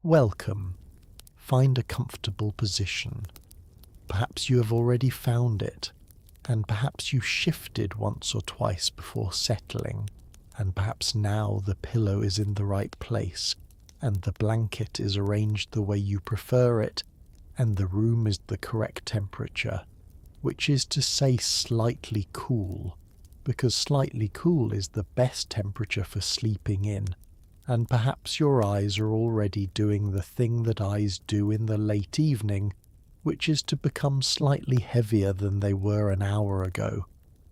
Welcome. Find a comfortable position. Perhaps you have already found it, and perhaps you shifted once or twice before settling, and perhaps now the pillow is in the right place, and the blanket is arranged the way you prefer it, and the room is the correct temperature, which is to say slightly cool, because slightly cool is the best temperature for sleeping in, and perhaps your eyes are already doing the thing that eyes do in the late evening, which is to become slightly heavier than they were an hour ago.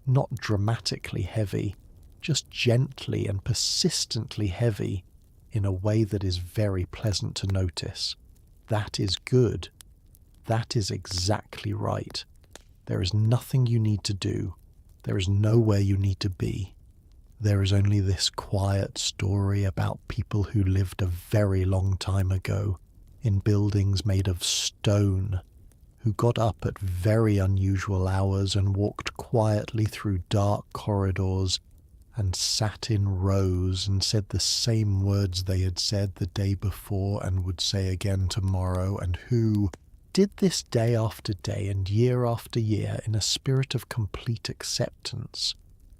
Not dramatically heavy, just gently and persistently heavy, in a way that is very pleasant to notice. That is good. That is exactly right. There is nothing you need to do. There is nowhere you need to be. There is only this quiet story about people who lived a very long time ago in buildings made of stone, who got up at very unusual hours and walked quietly through dark corridors and sat in rows and said the same words they had said the day before and would say again tomorrow, and who did this day after day and year after year in a spirit of complete acceptance,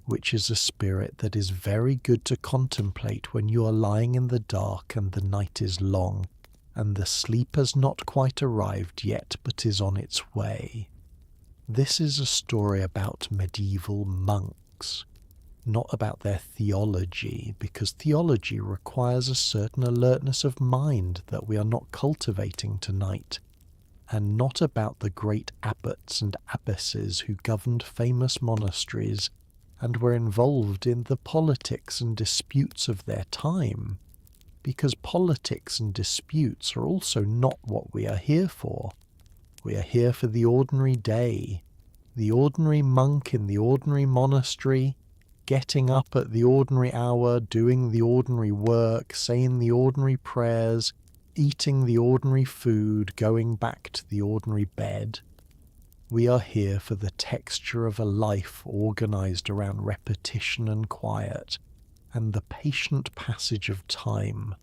which is a spirit that is very good to contemplate when you are lying in the dark and the night is long, and the sleep has not quite arrived yet but is on its way. This is a story about medieval monks, not about their theology, because theology requires a certain alertness of mind that we are not cultivating tonight, and not about the great abbots and abbesses who governed famous monasteries and were involved in the politics and disputes of their time, because politics and disputes are also not what we are here for. We are here for the ordinary day, the ordinary monk in the ordinary monastery, getting up at the ordinary hour, doing the ordinary work, saying the ordinary prayers, eating the ordinary food, going back to the ordinary bed. We are here for the texture of a life organized around repetition and quiet, and the patient passage of time,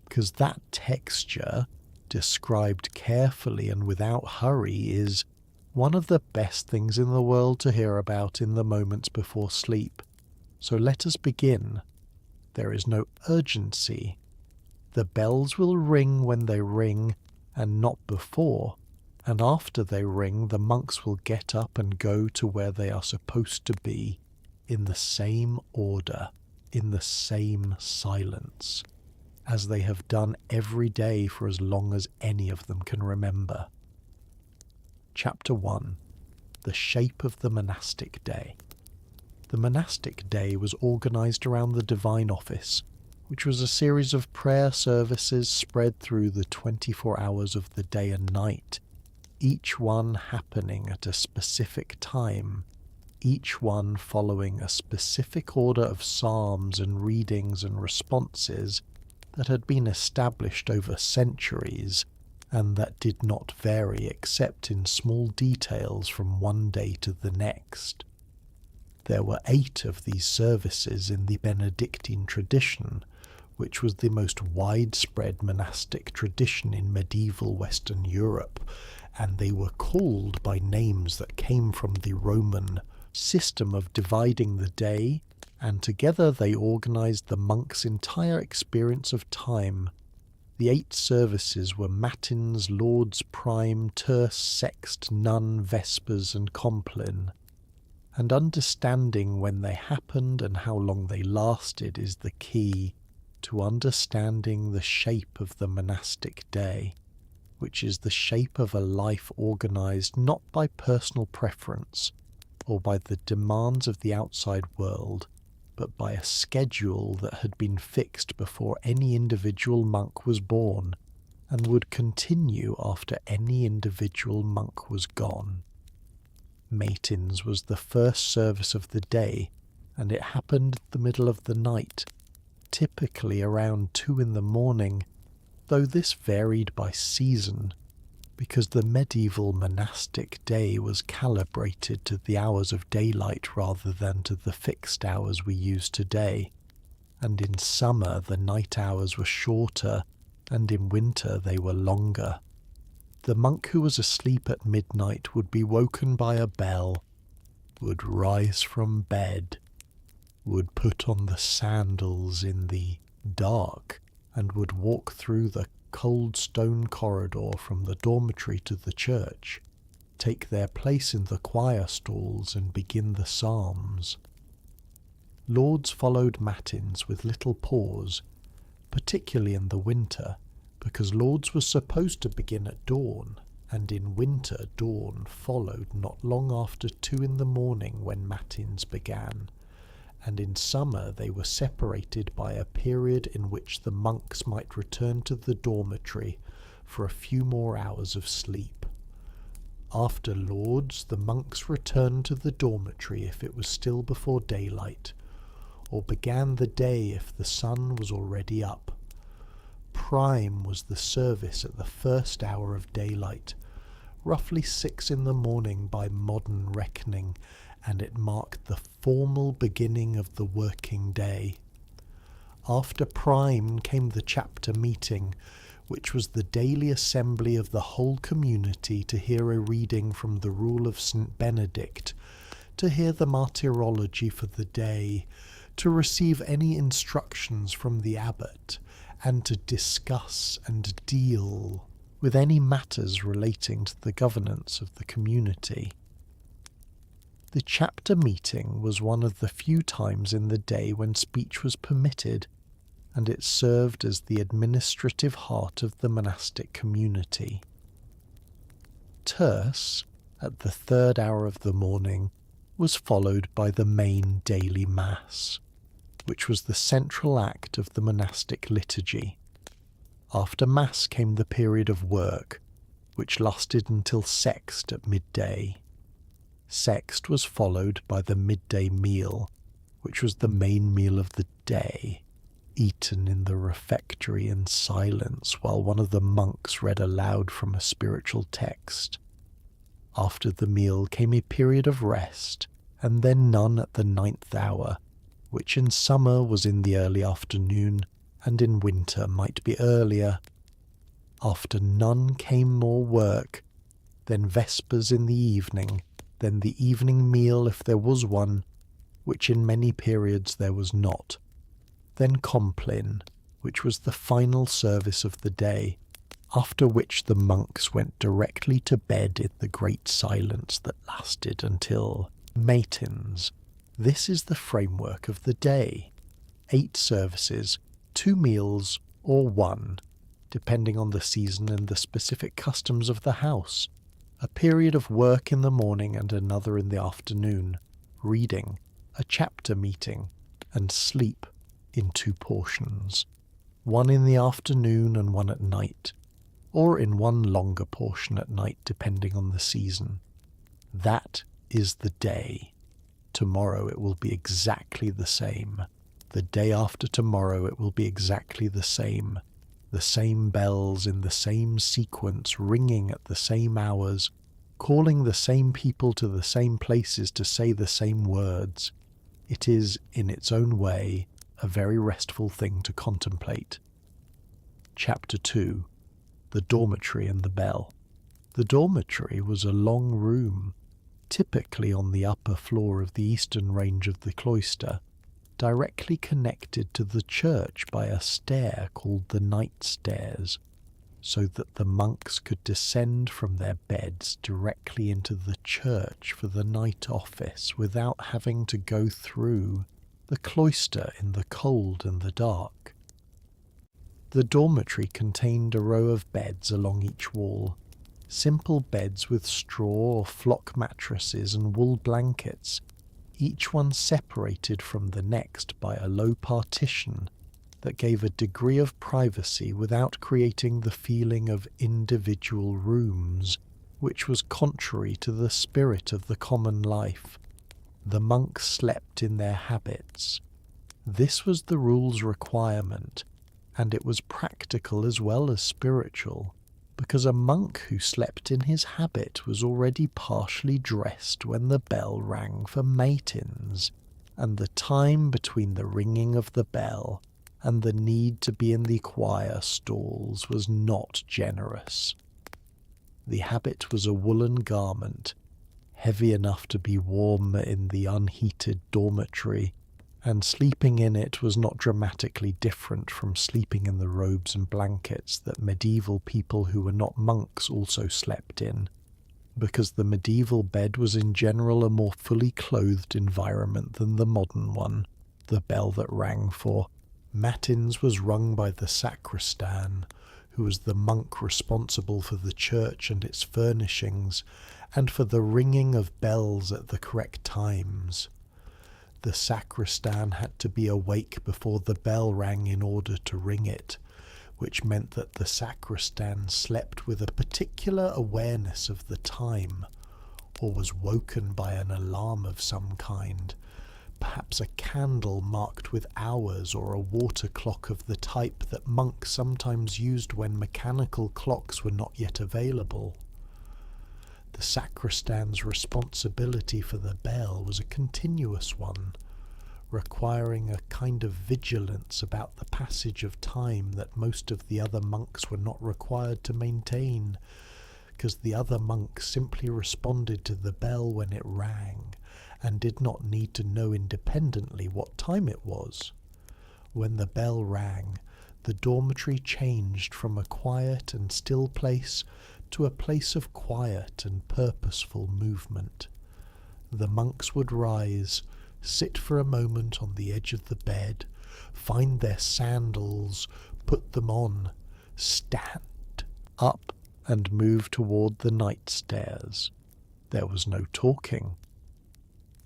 because that texture, described carefully and without hurry, is one of the best things in the world to hear about in the moments before sleep. So let us begin. There is no urgency. The bells will ring when they ring, and not before, and after they ring the monks will get up and go to where they are supposed to be, in the same order, in the same silence, as they have done every day for as long as any of them can remember. Chapter 1. The Shape of the Monastic Day. The monastic day was organized around the divine office, which was a series of prayer services spread through the 24 hours of the day and night, each one happening at a specific time, each one following a specific order of psalms and readings and responses that had been established over centuries, and that did not vary except in small details from one day to the next. There were 8 of these services in the Benedictine tradition, which was the most widespread monastic tradition in medieval Western Europe, and they were called by names that came from the Roman system of dividing the day, and together they organized the monks' entire experience of time. The 8 services were Matins, Lauds, Prime, Terce, Sext, None, Vespers, and Compline. And understanding when they happened and how long they lasted is the key to understanding the shape of the monastic day, which is the shape of a life organized not by personal preference or by the demands of the outside world, but by a schedule that had been fixed before any individual monk was born and would continue after any individual monk was gone. Matins was the first service of the day, and it happened in the middle of the night, typically around 2 in the morning, though this varied by season, because the medieval monastic day was calibrated to the hours of daylight rather than to the fixed hours we use today, and in summer the night hours were shorter and in winter they were longer. The monk who was asleep at midnight would be woken by a bell, would rise from bed, would put on the sandals in the dark, and would walk through the cold stone corridor from the dormitory to the church, take their place in the choir stalls and begin the psalms. Lauds followed matins with little pause, particularly in the winter, because Lauds was supposed to begin at dawn, and in winter dawn followed not long after 2 in the morning when matins began, and in summer they were separated by a period in which the monks might return to the dormitory for a few more hours of sleep. After Lauds, the monks returned to the dormitory if it was still before daylight, or began the day if the sun was already up. Prime was the service at the first hour of daylight, roughly 6 in the morning by modern reckoning, and it marked the formal beginning of the working day. After prime came the chapter meeting, which was the daily assembly of the whole community to hear a reading from the Rule of St. Benedict, to hear the martyrology for the day, to receive any instructions from the abbot, and to discuss and deal with any matters relating to the governance of the community. The chapter meeting was one of the few times in the day when speech was permitted, and it served as the administrative heart of the monastic community. Terce, at the 3rd hour of the morning, was followed by the main daily Mass, which was the central act of the monastic liturgy. After Mass came the period of work, which lasted until Sext at midday. Sext was followed by the midday meal, which was the main meal of the day, eaten in the refectory in silence while one of the monks read aloud from a spiritual text. After the meal came a period of rest, and then none at the 9th hour, which in summer was in the early afternoon, and in winter might be earlier. After none came more work, then vespers in the evening, then the evening meal if there was one, which in many periods there was not, then complin, which was the final service of the day, after which the monks went directly to bed in the great silence that lasted until matins. This is the framework of the day: 8 services, 2 meals, or 1, depending on the season and the specific customs of the house, a period of work in the morning and another in the afternoon, reading, a chapter meeting, and sleep in 2 portions, one in the afternoon and one at night, or in one longer portion at night depending on the season. That is the day. Tomorrow it will be exactly the same. The day after tomorrow it will be exactly the same bells in the same sequence ringing at the same hours, calling the same people to the same places to say the same words. It is, in its own way, a very restful thing to contemplate. Chapter 2. The Dormitory and the Bell. The dormitory was a long room, typically on the upper floor of the eastern range of the cloister, directly connected to the church by a stair called the night stairs, so that the monks could descend from their beds directly into the church for the night office without having to go through the cloister in the cold and the dark. The dormitory contained a row of beds along each wall, simple beds with straw or flock mattresses and wool blankets, each one separated from the next by a low partition that gave a degree of privacy without creating the feeling of individual rooms, which was contrary to the spirit of the common life. The monks slept in their habits. This was the rule's requirement, and it was practical as well as spiritual, because a monk who slept in his habit was already partially dressed when the bell rang for matins, and the time between the ringing of the bell and the need to be in the choir stalls was not generous. The habit was a woolen garment, heavy enough to be warm in the unheated dormitory, and sleeping in it was not dramatically different from sleeping in the robes and blankets that medieval people who were not monks also slept in, because the medieval bed was in general a more fully clothed environment than the modern one. The bell that rang for matins was rung by the sacristan, who was the monk responsible for the church and its furnishings, and for the ringing of bells at the correct times. The sacristan had to be awake before the bell rang in order to ring it, which meant that the sacristan slept with a particular awareness of the time, or was woken by an alarm of some kind, perhaps a candle marked with hours or a water clock of the type that monks sometimes used when mechanical clocks were not yet available. The sacristan's responsibility for the bell was a continuous one, requiring a kind of vigilance about the passage of time that most of the other monks were not required to maintain, because the other monks simply responded to the bell when it rang, and did not need to know independently what time it was. When the bell rang, the dormitory changed from a quiet and still place to a place of quiet and purposeful movement. The monks would rise, sit for a moment on the edge of the bed, find their sandals, put them on, stand up, and move toward the night stairs. There was no talking.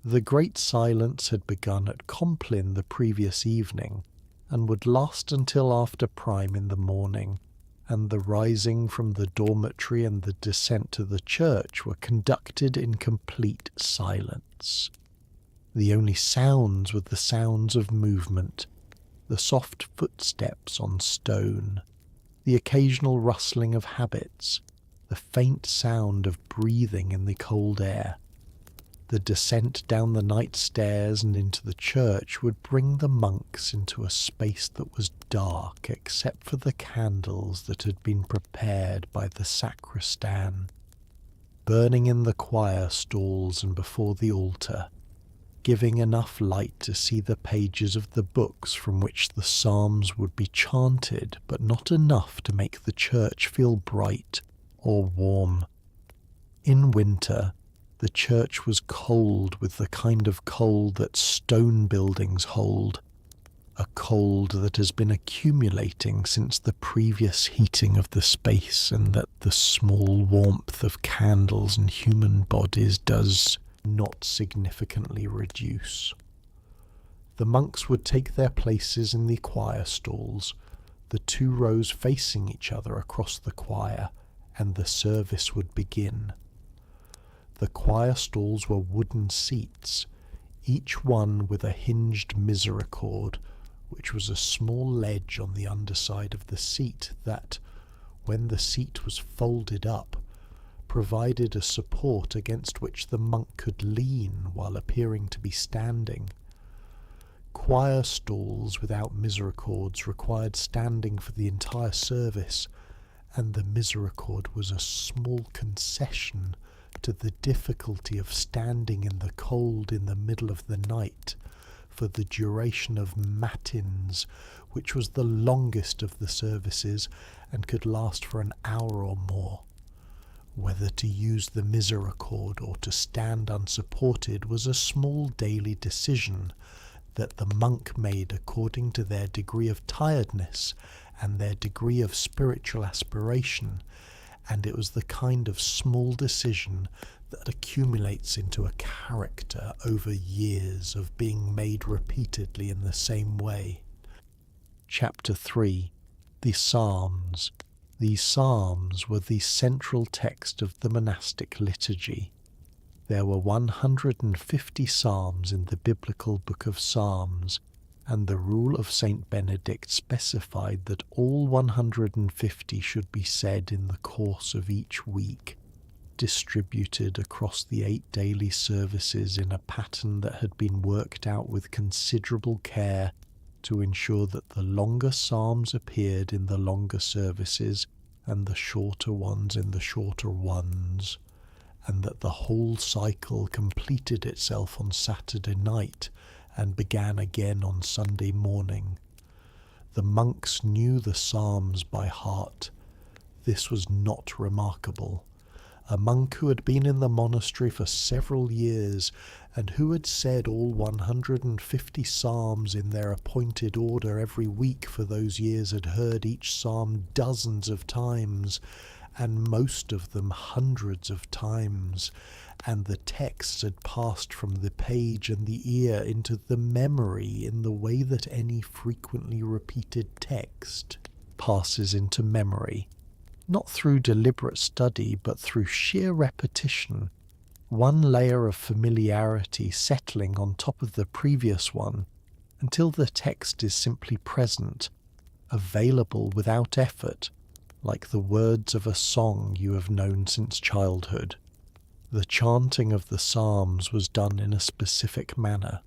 The great silence had begun at Compline the previous evening, and would last until after prime in the morning, and the rising from the dormitory and the descent to the church were conducted in complete silence. The only sounds were the sounds of movement, the soft footsteps on stone, the occasional rustling of habits, the faint sound of breathing in the cold air. The descent down the night stairs and into the church would bring the monks into a space that was dark except for the candles that had been prepared by the sacristan, burning in the choir stalls and before the altar, giving enough light to see the pages of the books from which the psalms would be chanted, but not enough to make the church feel bright or warm. In winter, the church was cold with the kind of cold that stone buildings hold, a cold that has been accumulating since the previous heating of the space, and that the small warmth of candles and human bodies does not significantly reduce. The monks would take their places in the choir stalls, the two rows facing each other across the choir, and the service would begin. The choir stalls were wooden seats, each one with a hinged misericord, which was a small ledge on the underside of the seat that, when the seat was folded up, provided a support against which the monk could lean while appearing to be standing. Choir stalls without misericords required standing for the entire service, and the misericord was a small concession to the difficulty of standing in the cold in the middle of the night for the duration of matins, which was the longest of the services and could last for an hour or more. Whether to use the misericord or to stand unsupported was a small daily decision that the monk made according to their degree of tiredness and their degree of spiritual aspiration, and it was the kind of small decision that accumulates into a character over years of being made repeatedly in the same way. Chapter 3. The Psalms. These psalms were the central text of the monastic liturgy. There were 150 psalms in the biblical book of Psalms, and the rule of Saint Benedict specified that all 150 should be said in the course of each week, distributed across the 8 daily services in a pattern that had been worked out with considerable care to ensure that the longer psalms appeared in the longer services and the shorter ones in the shorter ones, and that the whole cycle completed itself on Saturday night and began again on Sunday morning. The monks knew the psalms by heart. This was not remarkable. A monk who had been in the monastery for several years and who had said all 150 psalms in their appointed order every week for those years had heard each psalm dozens of times, and most of them hundreds of times, and the texts had passed from the page and the ear into the memory in the way that any frequently repeated text passes into memory. Not through deliberate study, but through sheer repetition, one layer of familiarity settling on top of the previous one, until the text is simply present, available without effort, like the words of a song you have known since childhood. The chanting of the psalms was done in a specific manner.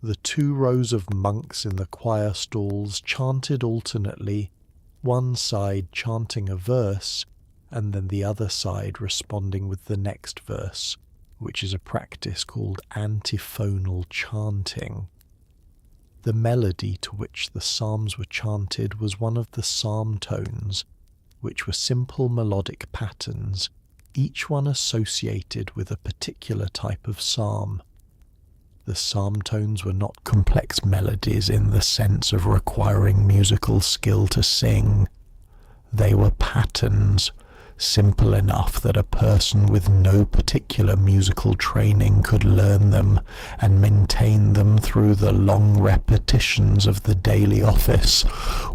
The 2 rows of monks in the choir stalls chanted alternately, one side chanting a verse, and then the other side responding with the next verse, which is a practice called antiphonal chanting. The melody to which the psalms were chanted was one of the psalm tones, which were simple melodic patterns, each one associated with a particular type of psalm. The psalm tones were not complex melodies in the sense of requiring musical skill to sing. They were patterns, simple enough that a person with no particular musical training could learn them and maintain them through the long repetitions of the daily office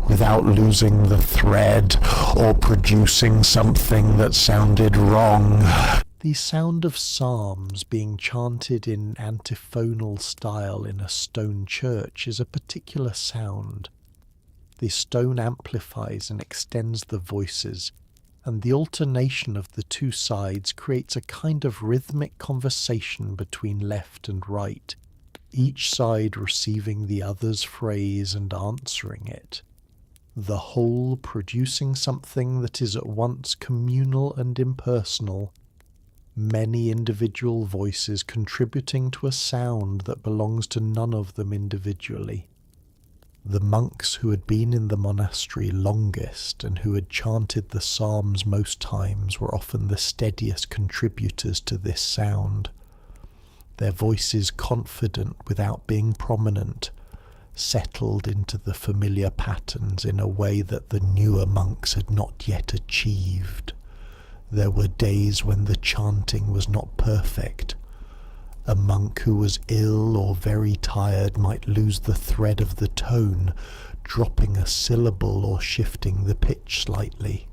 without losing the thread or producing something that sounded wrong. The sound of psalms being chanted in antiphonal style in a stone church is a particular sound. The stone amplifies and extends the voices, and the alternation of the 2 sides creates a kind of rhythmic conversation between left and right, each side receiving the other's phrase and answering it, the whole producing something that is at once communal and impersonal, many individual voices contributing to a sound that belongs to none of them individually. The monks who had been in the monastery longest and who had chanted the psalms most times were often the steadiest contributors to this sound, their voices confident without being prominent, settled into the familiar patterns in a way that the newer monks had not yet achieved. There were days when the chanting was not perfect. A monk who was ill or very tired might lose the thread of the tone, dropping a syllable or shifting the pitch slightly.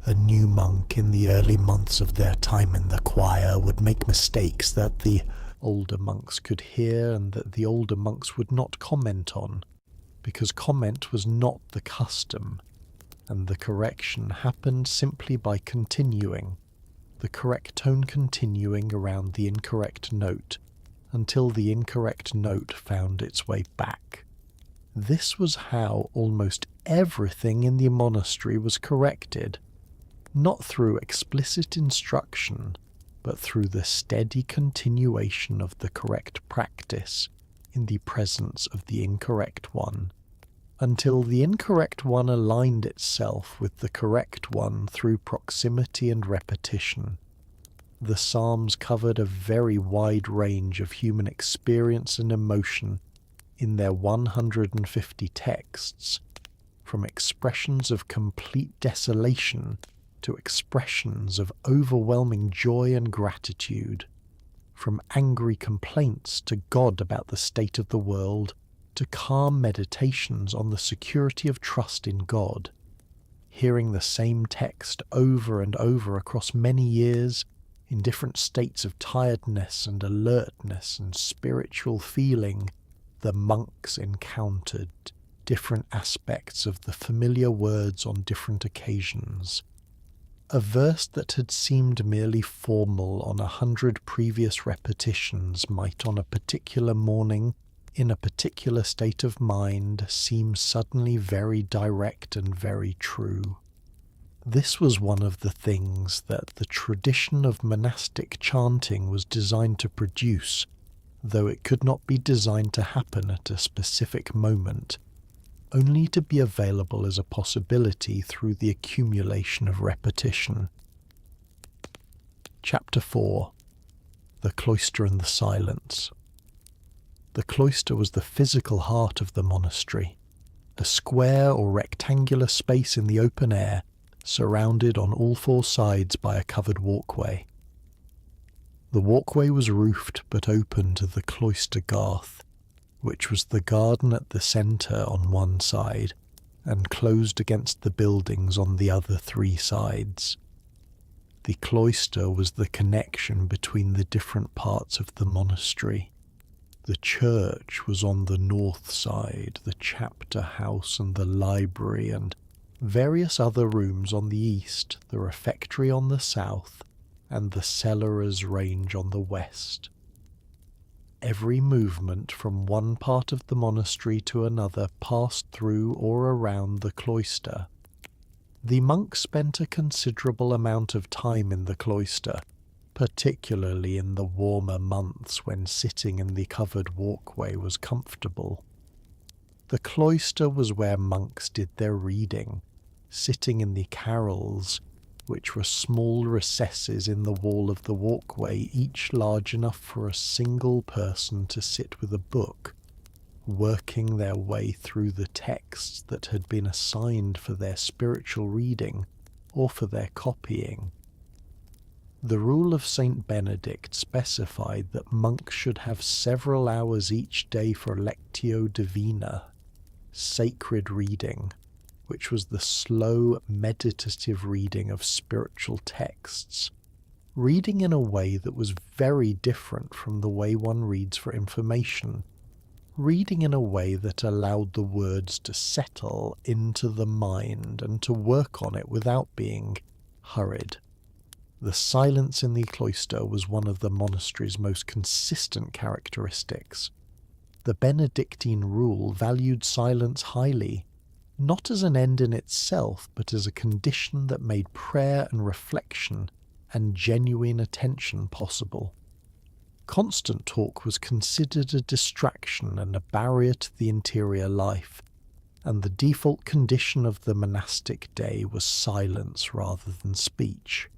A new monk in the early months of their time in the choir would make mistakes that the older monks could hear and that the older monks would not comment on, because comment was not the custom, and the correction happened simply by continuing, the correct tone continuing around the incorrect note until the incorrect note found its way back. This was how almost everything in the monastery was corrected, not through explicit instruction, but through the steady continuation of the correct practice in the presence of the incorrect one, until the incorrect one aligned itself with the correct one through proximity and repetition. The Psalms covered a very wide range of human experience and emotion in their 150 texts, from expressions of complete desolation to expressions of overwhelming joy and gratitude, from angry complaints to God about the state of the world, to calm meditations on the security of trust in God. Hearing the same text over and over across many years, in different states of tiredness and alertness and spiritual feeling, the monks encountered different aspects of the familiar words on different occasions. A verse that had seemed merely formal on 100 previous repetitions might on a particular morning in a particular state of mind seem suddenly very direct and very true. This was one of the things that the tradition of monastic chanting was designed to produce, though it could not be designed to happen at a specific moment, only to be available as a possibility through the accumulation of repetition. Chapter 4. The Cloister and the Silence. The cloister was the physical heart of the monastery, a square or rectangular space in the open air, surrounded on all four sides by a covered walkway. The walkway was roofed but open to the cloister garth, which was the garden at the centre on one side, and closed against the buildings on the other three sides. The cloister was the connection between the different parts of the monastery. The church was on the north side, the chapter house and the library and various other rooms on the east, the refectory on the south, and the cellarers' range on the west. Every movement from one part of the monastery to another passed through or around the cloister. The monks spent a considerable amount of time in the cloister, particularly in the warmer months when sitting in the covered walkway was comfortable. The cloister was where monks did their reading, sitting in the carrels, which were small recesses in the wall of the walkway, each large enough for a single person to sit with a book, working their way through the texts that had been assigned for their spiritual reading or for their copying. The rule of Saint Benedict specified that monks should have several hours each day for lectio divina, sacred reading, which was the slow, meditative reading of spiritual texts, reading in a way that was very different from the way one reads for information, reading in a way that allowed the words to settle into the mind and to work on it without being hurried. The silence in the cloister was one of the monastery's most consistent characteristics. The Benedictine rule valued silence highly, not as an end in itself, but as a condition that made prayer and reflection and genuine attention possible. Constant talk was considered a distraction and a barrier to the interior life, and the default condition of the monastic day was silence rather than speech.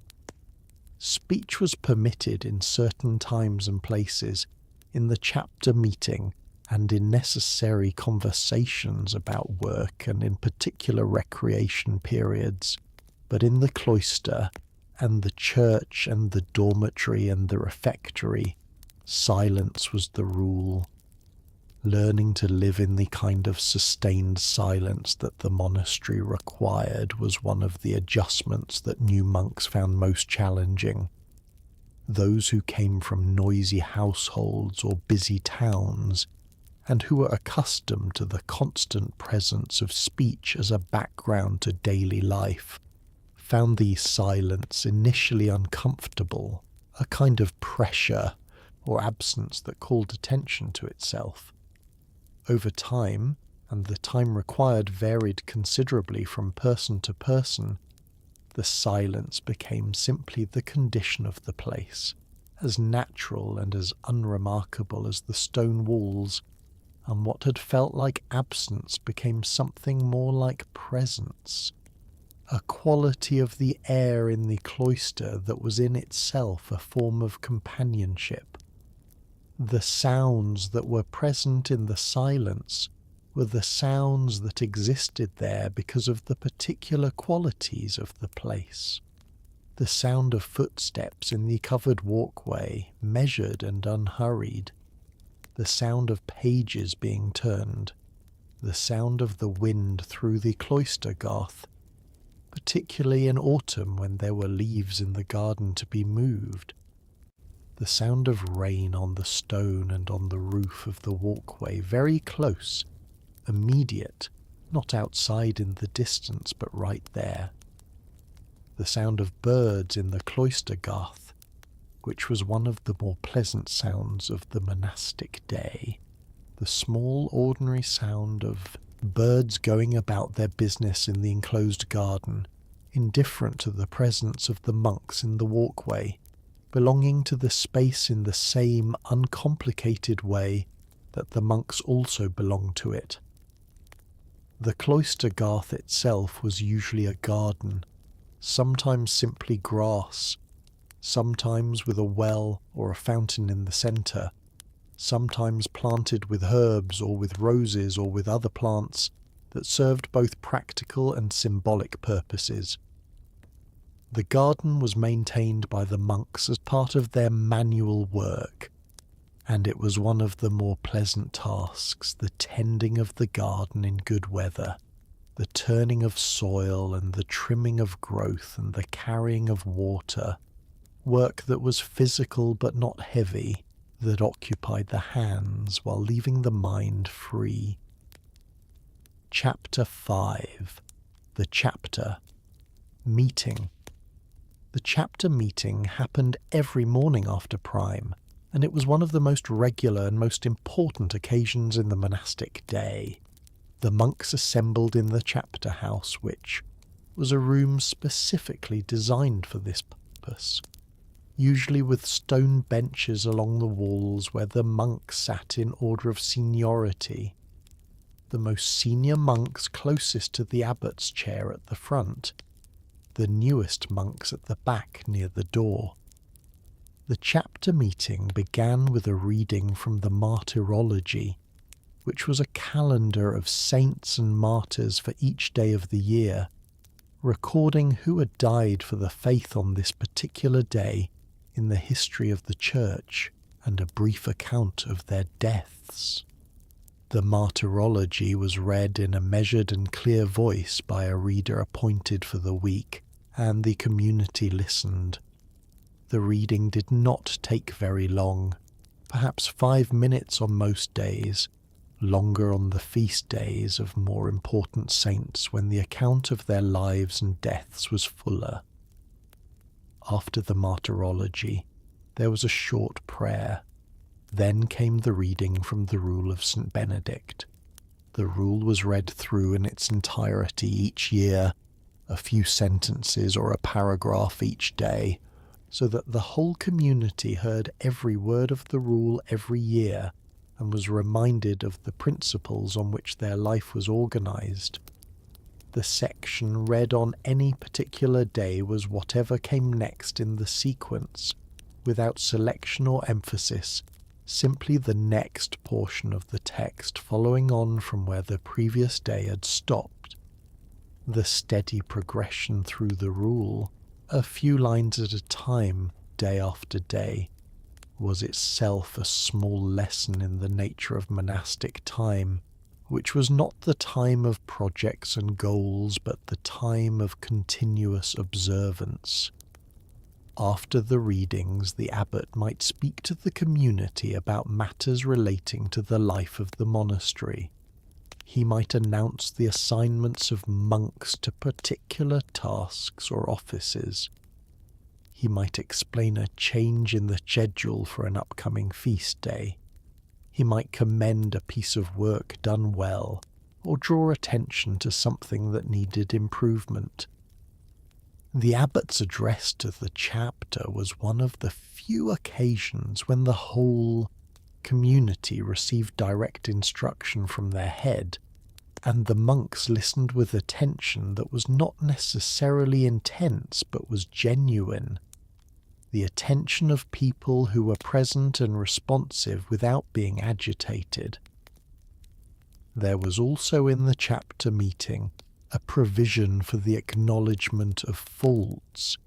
Speech was permitted in certain times and places, in the chapter meeting, and in necessary conversations about work and in particular recreation periods, but in the cloister and the church and the dormitory and the refectory, silence was the rule. Learning to live in the kind of sustained silence that the monastery required was one of the adjustments that new monks found most challenging. Those who came from noisy households or busy towns, and who were accustomed to the constant presence of speech as a background to daily life, found the silence initially uncomfortable, a kind of pressure or absence that called attention to itself. Over time, and the time required varied considerably from person to person, the silence became simply the condition of the place, as natural and as unremarkable as the stone walls, and what had felt like absence became something more like presence, a quality of the air in the cloister that was in itself a form of companionship. The sounds that were present in the silence were the sounds that existed there because of the particular qualities of the place. The sound of footsteps in the covered walkway, measured and unhurried, the sound of pages being turned, the sound of the wind through the cloister garth, particularly in autumn when there were leaves in the garden to be moved, the sound of rain on the stone and on the roof of the walkway, very close, immediate, not outside in the distance but right there, the sound of birds in the cloister garth, which was one of the more pleasant sounds of the monastic day. the small ordinary sound of birds going about their business in the enclosed garden, indifferent to the presence of the monks in the walkway, belonging to the space in the same uncomplicated way that the monks also belonged to it. The cloister garth itself was usually a garden, sometimes simply grass, sometimes with a well or a fountain in the centre, sometimes planted with herbs or with roses or with other plants that served both practical and symbolic purposes. The garden was maintained by the monks as part of their manual work, and it was one of the more pleasant tasks, the tending of the garden in good weather, the turning of soil and the trimming of growth and the carrying of water, work that was physical but not heavy, that occupied the hands while leaving the mind free. Chapter 5. The Chapter Meeting. The chapter meeting happened every morning after prime, and it was one of the most regular and most important occasions in the monastic day. The monks assembled in the chapter house, which was a room specifically designed for this purpose, usually with stone benches along the walls where the monks sat in order of seniority. The most senior monks closest to the abbot's chair at the front, the newest monks at the back near the door. The chapter meeting began with a reading from the Martyrology, which was a calendar of saints and martyrs for each day of the year, recording who had died for the faith on this particular day in the history of the Church, and a brief account of their deaths. The Martyrology was read in a measured and clear voice by a reader appointed for the week, and the community listened. The reading did not take very long, perhaps 5 minutes on most days, longer on the feast days of more important saints when the account of their lives and deaths was fuller. After the Martyrology, there was a short prayer. Then came the reading from the Rule of St. Benedict. The rule was read through in its entirety each year, a few sentences or a paragraph each day, so that the whole community heard every word of the rule every year and was reminded of the principles on which their life was organized. The section read on any particular day was whatever came next in the sequence, without selection or emphasis, simply the next portion of the text following on from where the previous day had stopped. The steady progression through the rule, a few lines at a time, day after day, was itself a small lesson in the nature of monastic time, which was not the time of projects and goals, but the time of continuous observance. After the readings, the abbot might speak to the community about matters relating to the life of the monastery. He might announce the assignments of monks to particular tasks or offices. He might explain a change in the schedule for an upcoming feast day. He might commend a piece of work done well, or draw attention to something that needed improvement. The abbot's address to the chapter was one of the few occasions when the whole community received direct instruction from their head, and the monks listened with attention that was not necessarily intense but was genuine. The attention of people who were present and responsive without being agitated. There was also in the chapter meeting a provision for the acknowledgement of faults,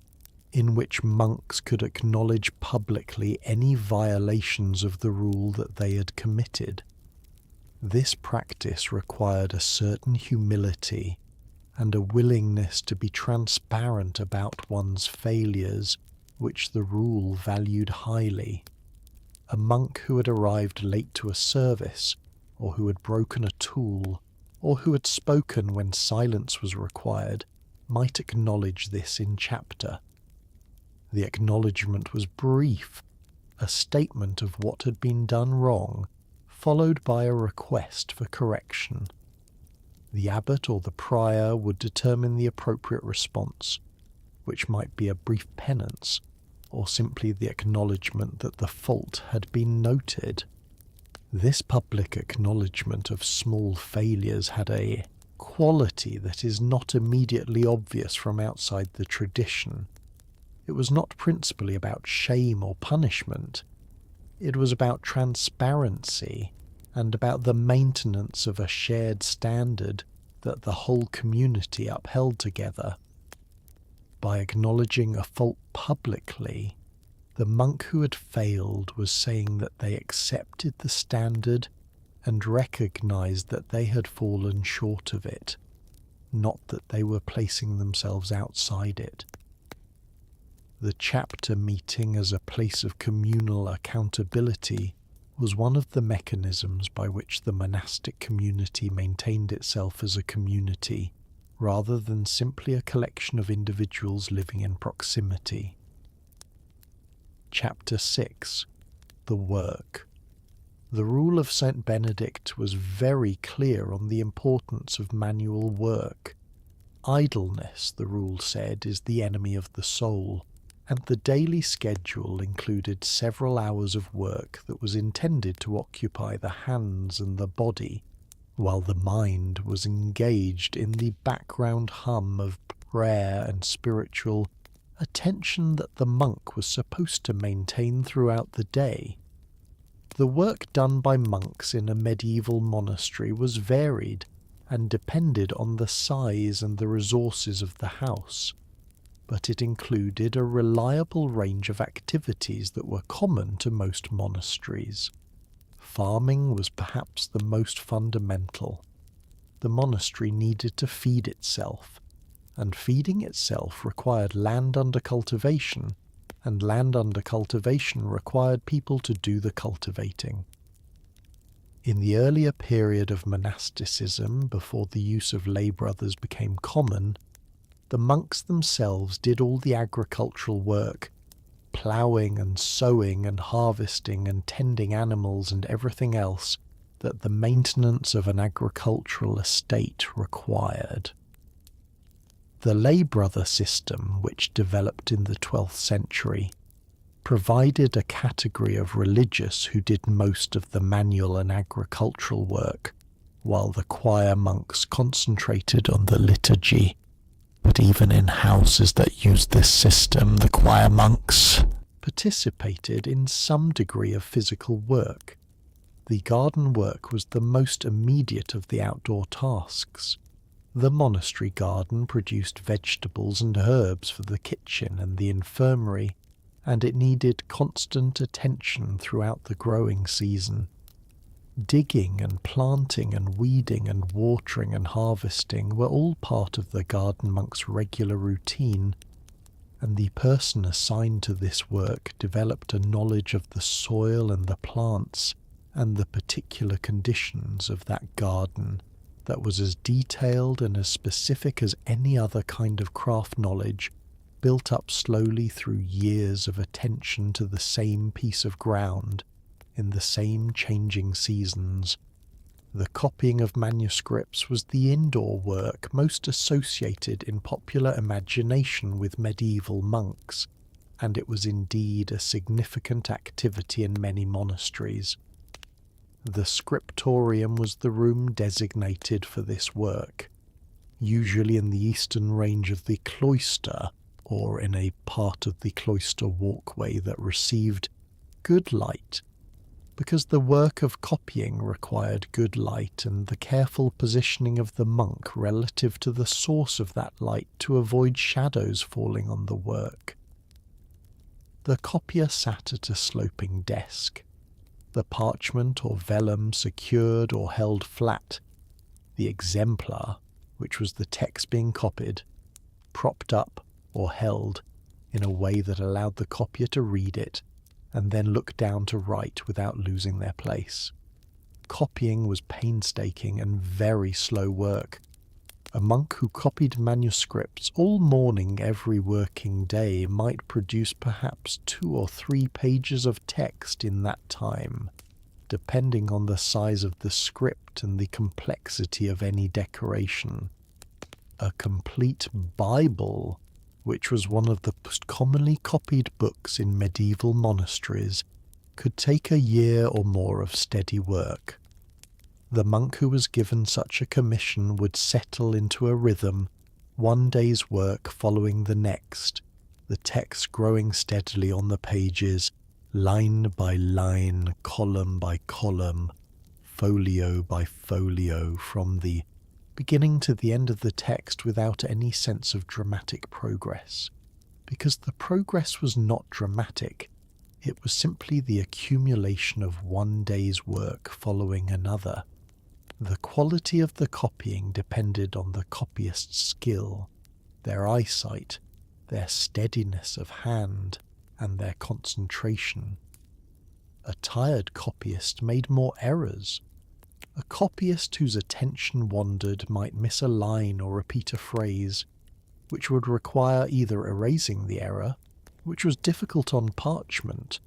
in which monks could acknowledge publicly any violations of the rule that they had committed. This practice required a certain humility and a willingness to be transparent about one's failures, which the rule valued highly. A monk who had arrived late to a service, or who had broken a tool, or who had spoken when silence was required, might acknowledge this in chapter. The acknowledgement was brief, a statement of what had been done wrong, followed by a request for correction. The abbot or the prior would determine the appropriate response, which might be a brief penance, or simply the acknowledgement that the fault had been noted. This public acknowledgement of small failures had a quality that is not immediately obvious from outside the tradition. It was not principally about shame or punishment. It was about transparency and about the maintenance of a shared standard that the whole community upheld together. By acknowledging a fault publicly, the monk who had failed was saying that they accepted the standard and recognized that they had fallen short of it, not that they were placing themselves outside it. The chapter meeting as a place of communal accountability was one of the mechanisms by which the monastic community maintained itself as a community, rather than simply a collection of individuals living in proximity. Chapter 6. The Work. The rule of Saint Benedict was very clear on the importance of manual work. Idleness, the rule said, is the enemy of the soul, and the daily schedule included several hours of work that was intended to occupy the hands and the body, while the mind was engaged in the background hum of prayer and spiritual attention that the monk was supposed to maintain throughout the day. The work done by monks in a medieval monastery was varied and depended on the size and the resources of the house, but it included a reliable range of activities that were common to most monasteries. Farming was perhaps the most fundamental. The monastery needed to feed itself, and feeding itself required land under cultivation, and land under cultivation required people to do the cultivating. In the earlier period of monasticism, before the use of lay brothers became common, the monks themselves did all the agricultural work, ploughing and sowing and harvesting and tending animals and everything else that the maintenance of an agricultural estate required. The lay brother system, which developed in the 12th century, provided a category of religious who did most of the manual and agricultural work, while the choir monks concentrated on the liturgy. But even in houses that used this system, the choir monks participated in some degree of physical work. The garden work was the most immediate of the outdoor tasks. The monastery garden produced vegetables and herbs for the kitchen and the infirmary, and it needed constant attention throughout the growing season. Digging and planting and weeding and watering and harvesting were all part of the garden monk's regular routine, and the person assigned to this work developed a knowledge of the soil and the plants and the particular conditions of that garden that was as detailed and as specific as any other kind of craft knowledge, built up slowly through years of attention to the same piece of ground in the same changing seasons. The copying of manuscripts was the indoor work most associated in popular imagination with medieval monks, and it was indeed a significant activity in many monasteries. The scriptorium was the room designated for this work, usually in the eastern range of the cloister, or in a part of the cloister walkway that received good light, because the work of copying required good light and the careful positioning of the monk relative to the source of that light to avoid shadows falling on the work. The copier sat at a sloping desk, the parchment or vellum secured or held flat, the exemplar, which was the text being copied, propped up or held in a way that allowed the copier to read it and then look down to write without losing their place. Copying was painstaking and very slow work. A monk who copied manuscripts all morning every working day might produce perhaps 2 or 3 pages of text in that time. depending on the size of the script and the complexity of any decoration. A complete Bible, which was one of the most commonly copied books in medieval monasteries, could take a year or more of steady work. The monk who was given such a commission would settle into a rhythm, one day's work following the next, the text growing steadily on the pages, line by line, column by column, folio by folio, from the beginning to the end of the text without any sense of dramatic progress. Because the progress was not dramatic, it was simply the accumulation of one day's work following another. The quality of the copying depended on the copyist's skill, their eyesight, their steadiness of hand, and their concentration. A tired copyist made more errors. A copyist whose attention wandered might miss a line or repeat a phrase, which would require either erasing the error, which was difficult on parchment,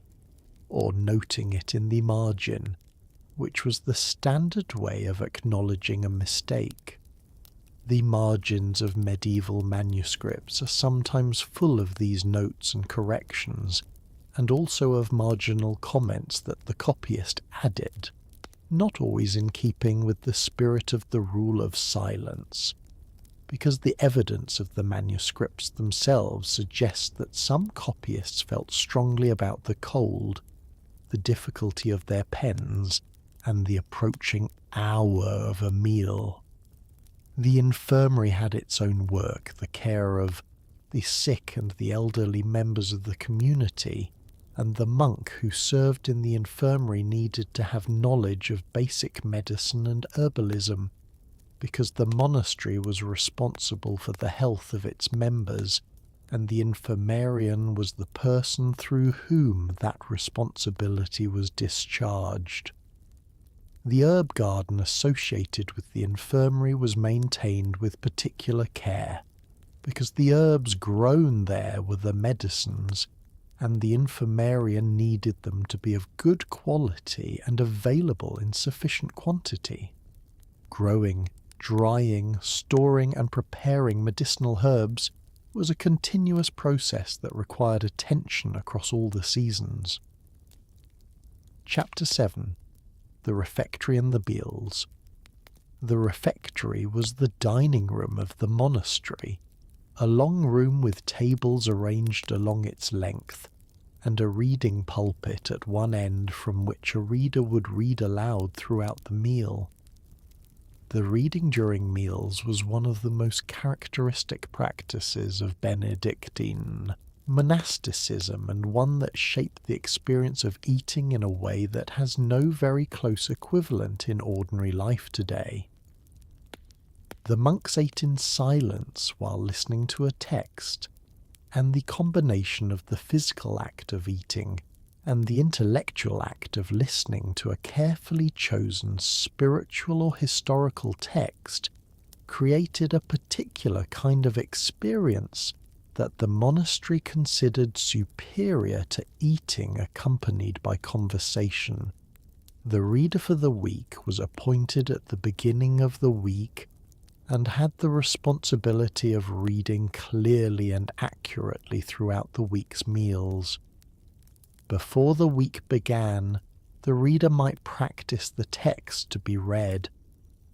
or noting it in the margin, which was the standard way of acknowledging a mistake. The margins of medieval manuscripts are sometimes full of these notes and corrections, and also of marginal comments that the copyist added, not always in keeping with the spirit of the rule of silence, because the evidence of the manuscripts themselves suggests that some copyists felt strongly about the cold, the difficulty of their pens, and the approaching hour of a meal. The infirmary had its own work, the care of the sick and the elderly members of the community, and the monk who served in the infirmary needed to have knowledge of basic medicine and herbalism, because the monastery was responsible for the health of its members, and the infirmarian was the person through whom that responsibility was discharged. The herb garden associated with the infirmary was maintained with particular care, because the herbs grown there were the medicines, and the infirmarian needed them to be of good quality and available in sufficient quantity. Growing, drying, storing, and preparing medicinal herbs was a continuous process that required attention across all the seasons. Chapter 7. The Refectory and the Meals. The refectory was the dining room of the monastery, a long room with tables arranged along its length, and a reading pulpit at one end from which a reader would read aloud throughout the meal. The reading during meals was one of the most characteristic practices of Benedictine monasticism, and one that shaped the experience of eating in a way that has no very close equivalent in ordinary life today. The monks ate in silence while listening to a text, and the combination of the physical act of eating and the intellectual act of listening to a carefully chosen spiritual or historical text created a particular kind of experience that the monastery considered superior to eating accompanied by conversation. The reader for the week was appointed at the beginning of the week and had the responsibility of reading clearly and accurately throughout the week's meals. Before the week began, the reader might practice the text to be read,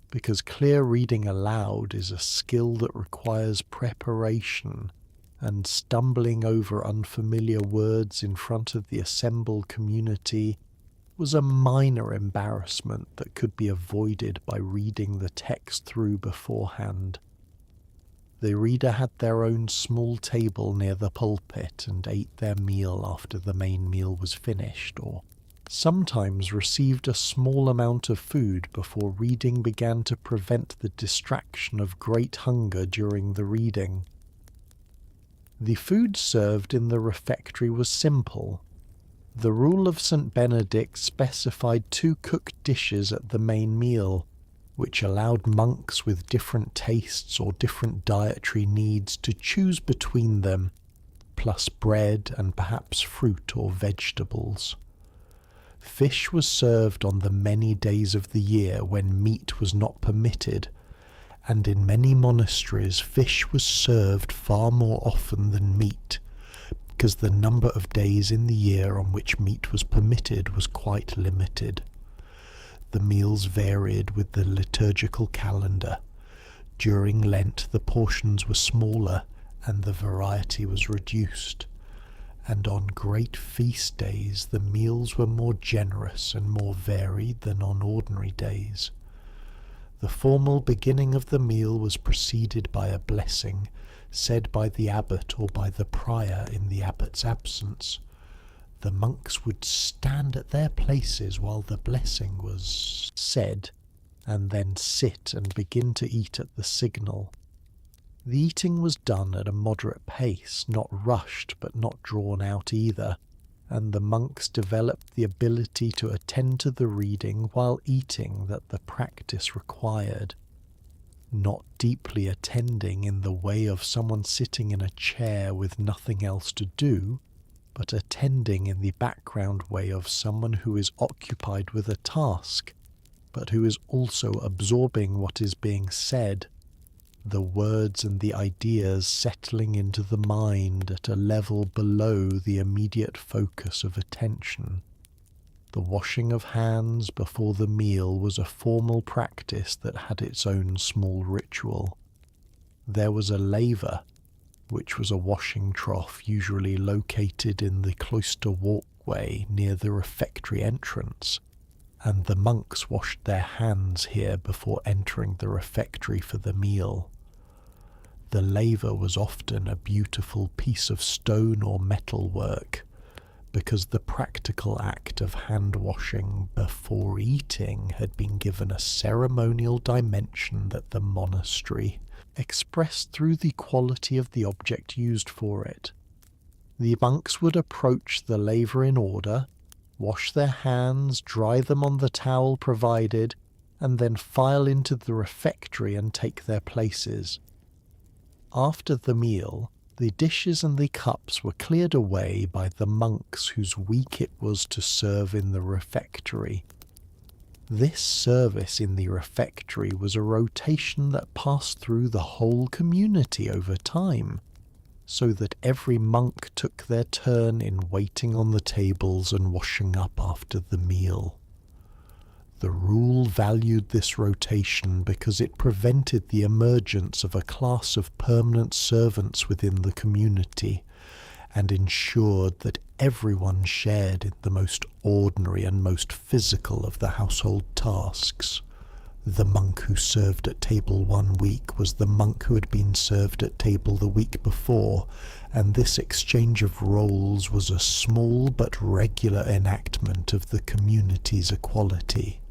because clear reading aloud is a skill that requires preparation, and stumbling over unfamiliar words in front of the assembled community was a minor embarrassment that could be avoided by reading the text through beforehand. The reader had their own small table near the pulpit and ate their meal after the main meal was finished, or sometimes received a small amount of food before reading began to prevent the distraction of great hunger during the reading. The food served in the refectory was simple. The rule of St. Benedict specified 2 cooked dishes at the main meal, which allowed monks with different tastes or different dietary needs to choose between them, plus bread and perhaps fruit or vegetables. Fish was served on the many days of the year when meat was not permitted, and in many monasteries fish was served far more often than meat, because the number of days in the year on which meat was permitted was quite limited. The meals varied with the liturgical calendar. During Lent the portions were smaller and the variety was reduced, and on great feast days the meals were more generous and more varied than on ordinary days. The formal beginning of the meal was preceded by a blessing, said by the abbot or by the prior in the abbot's absence. The monks would stand at their places while the blessing was said, and then sit and begin to eat at the signal. The eating was done at a moderate pace, not rushed but not drawn out either, and the monks developed the ability to attend to the reading while eating that the practice required. Not deeply attending in the way of someone sitting in a chair with nothing else to do, but attending in the background way of someone who is occupied with a task, but who is also absorbing what is being said, the words and the ideas settling into the mind at a level below the immediate focus of attention. The washing of hands before the meal was a formal practice that had its own small ritual. There was a laver, which was a washing trough usually located in the cloister walkway near the refectory entrance, and the monks washed their hands here before entering the refectory for the meal. The laver was often a beautiful piece of stone or metal work, because the practical act of hand-washing before eating had been given a ceremonial dimension that the monastery expressed through the quality of the object used for it. The monks would approach the laver in order, wash their hands, dry them on the towel provided, and then file into the refectory and take their places. After the meal, the dishes and the cups were cleared away by the monks whose week it was to serve in the refectory. This service in the refectory was a rotation that passed through the whole community over time, so that every monk took their turn in waiting on the tables and washing up after the meal. The rule valued this rotation because it prevented the emergence of a class of permanent servants within the community, and ensured that everyone shared in the most ordinary and most physical of the household tasks. The monk who served at table one week was the monk who had been served at table the week before, and this exchange of roles was a small but regular enactment of the community's equality.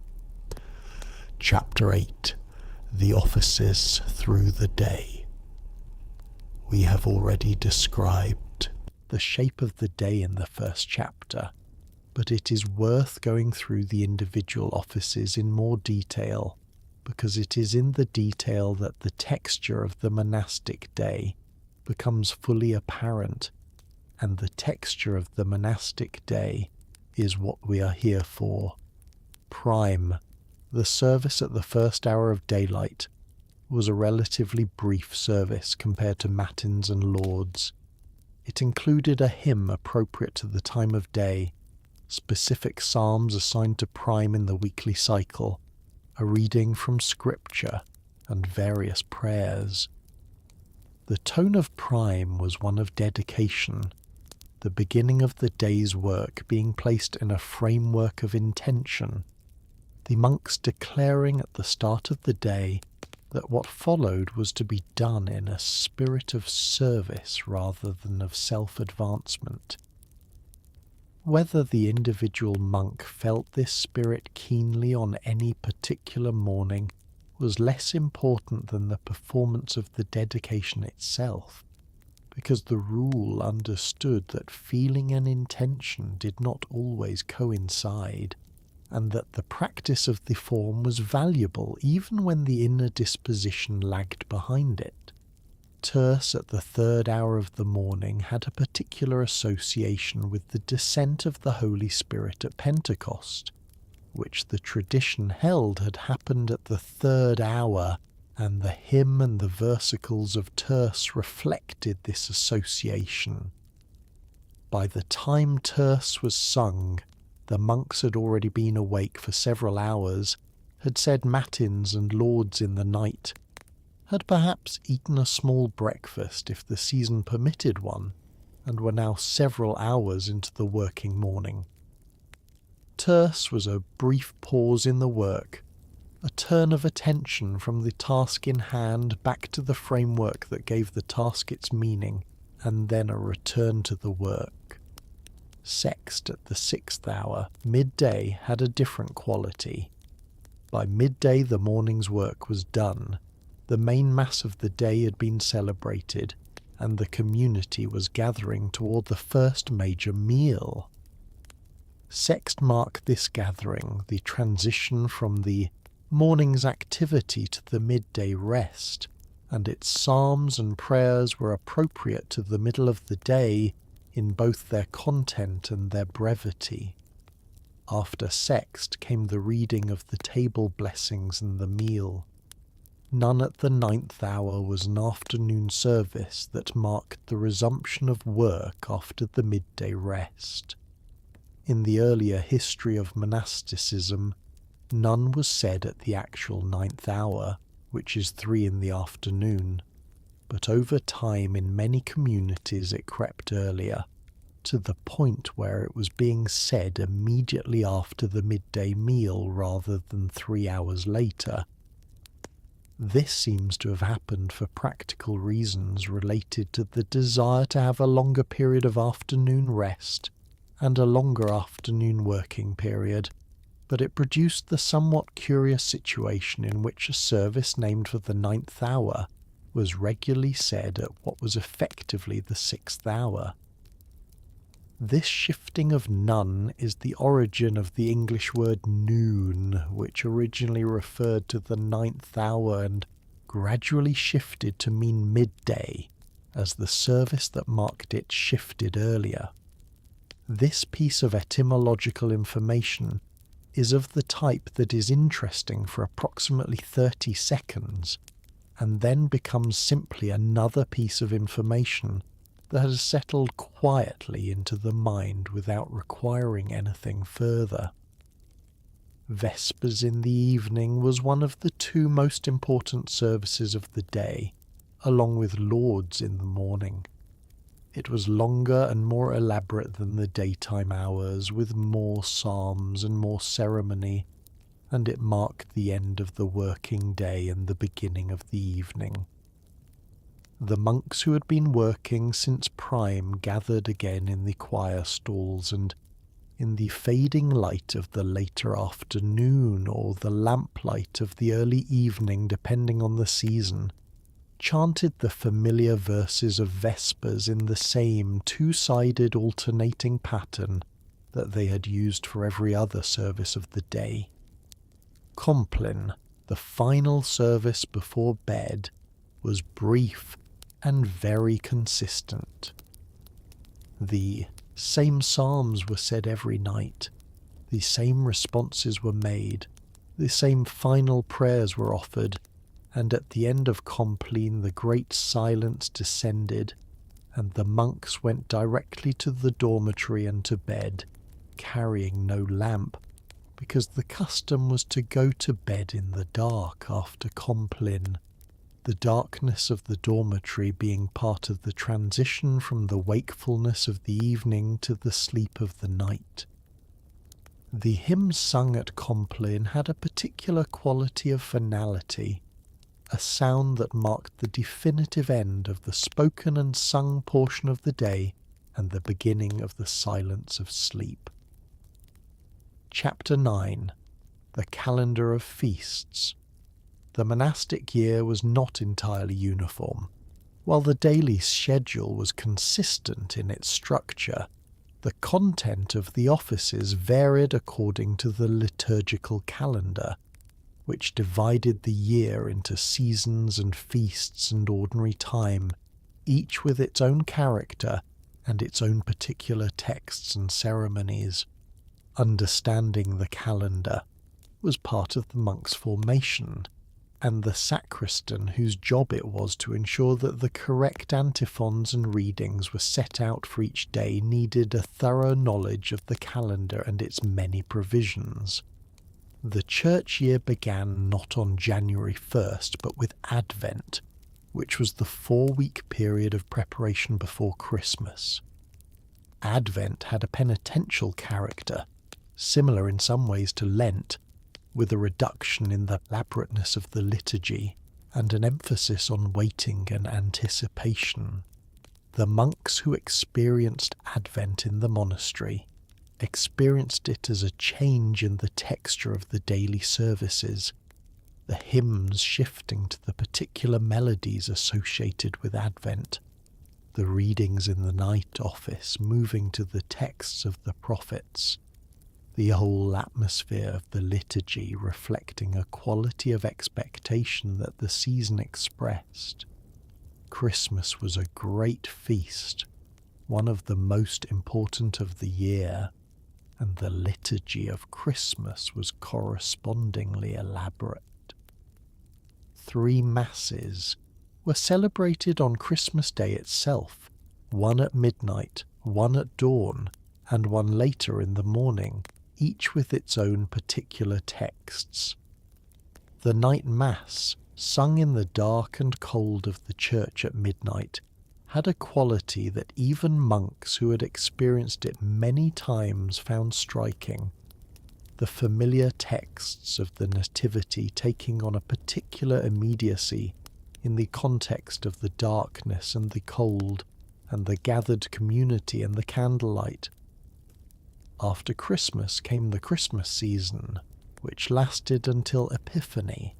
Chapter 8. The Offices Through the Day. We have already described the shape of the day in the first chapter, but it is worth going through the individual offices in more detail, because it is in the detail that the texture of the monastic day becomes fully apparent, and the texture of the monastic day is what we are here for. Prime. The service at the first hour of daylight was a relatively brief service compared to matins and lauds. It included a hymn appropriate to the time of day, specific psalms assigned to prime in the weekly cycle, a reading from scripture, and various prayers. The tone of prime was one of dedication, the beginning of the day's work being placed in a framework of intention, the monks declaring at the start of the day that what followed was to be done in a spirit of service rather than of self-advancement. Whether the individual monk felt this spirit keenly on any particular morning was less important than the performance of the dedication itself, because the rule understood that feeling and intention did not always coincide, and that the practice of the form was valuable even when the inner disposition lagged behind it. terce at the third hour of the morning had a particular association with the descent of the Holy Spirit at Pentecost, which the tradition held had happened at the third hour, and the hymn and the versicles of terce reflected this association. By the time terce was sung, the monks had already been awake for several hours, had said matins and lauds in the night, had perhaps eaten a small breakfast if the season permitted one, and were now several hours into the working morning. Terce was a brief pause in the work, a turn of attention from the task in hand back to the framework that gave the task its meaning, and then a return to the work. Sext at the 6th hour, midday, had a different quality. By midday the morning's work was done, the main mass of the day had been celebrated, and the community was gathering toward the first major meal. Sext marked this gathering, the transition from the morning's activity to the midday rest, and its psalms and prayers were appropriate to the middle of the day in both their content and their brevity. After sext came the reading of the table blessings and the meal. None at the 9th hour was an afternoon service that marked the resumption of work after the midday rest. In the earlier history of monasticism, none was said at the actual 9th hour, which is 3 in the afternoon, but over time in many communities it crept earlier, to the point where it was being said immediately after the midday meal rather than 3 hours later. This seems to have happened for practical reasons related to the desire to have a longer period of afternoon rest and a longer afternoon working period, but it produced the somewhat curious situation in which a service named for the 9th hour was regularly said at what was effectively the 6th hour. This shifting of none is the origin of the English word noon, which originally referred to the 9th hour and gradually shifted to mean midday, as the service that marked it shifted earlier. This piece of etymological information is of the type that is interesting for approximately 30 seconds, and then becomes simply another piece of information that has settled quietly into the mind without requiring anything further. Vespers in the evening was one of the 2 most important services of the day, along with lauds in the morning. It was longer and more elaborate than the daytime hours, with more psalms and more ceremony, and it marked the end of the working day and the beginning of the evening. The monks who had been working since prime gathered again in the choir stalls, and in the fading light of the later afternoon or the lamplight of the early evening, depending on the season, chanted the familiar verses of Vespers in the same 2-sided alternating pattern that they had used for every other service of the day. Compline, the final service before bed, was brief and very consistent. The same psalms were said every night, the same responses were made, the same final prayers were offered, and at the end of Compline the great silence descended, and the monks went directly to the dormitory and to bed, carrying no lamp, because the custom was to go to bed in the dark after Compline, the darkness of the dormitory being part of the transition from the wakefulness of the evening to the sleep of the night. The hymns sung at Compline had a particular quality of finality, a sound that marked the definitive end of the spoken and sung portion of the day and the beginning of the silence of sleep. Chapter 9. The Calendar of Feasts. The monastic year was not entirely uniform. While the daily schedule was consistent in its structure, the content of the offices varied according to the liturgical calendar. which divided the year into seasons and feasts and ordinary time, each with its own character and its own particular texts and ceremonies. Understanding the calendar was part of the monk's formation, and the sacristan, whose job it was to ensure that the correct antiphons and readings were set out for each day, needed a thorough knowledge of the calendar and its many provisions. The church year began not on January 1st, but with Advent, which was the 4-week period of preparation before Christmas. Advent had a penitential character, similar in some ways to Lent, with a reduction in the elaborateness of the liturgy and an emphasis on waiting and anticipation. The monks who experienced Advent in the monastery experienced it as a change in the texture of the daily services, the hymns shifting to the particular melodies associated with Advent, the readings in the night office moving to the texts of the prophets, the whole atmosphere of the liturgy reflecting a quality of expectation that the season expressed. Christmas was a great feast, one of the most important of the year, and the liturgy of Christmas was correspondingly elaborate. 3 masses were celebrated on Christmas Day itself, one at midnight, one at dawn, and one later in the morning, each with its own particular texts. The night mass, sung in the dark and cold of the church at midnight, had a quality that even monks who had experienced it many times found striking. The familiar texts of the Nativity taking on a particular immediacy in the context of the darkness and the cold, and the gathered community and the candlelight. After Christmas came the Christmas season, which lasted until Epiphany,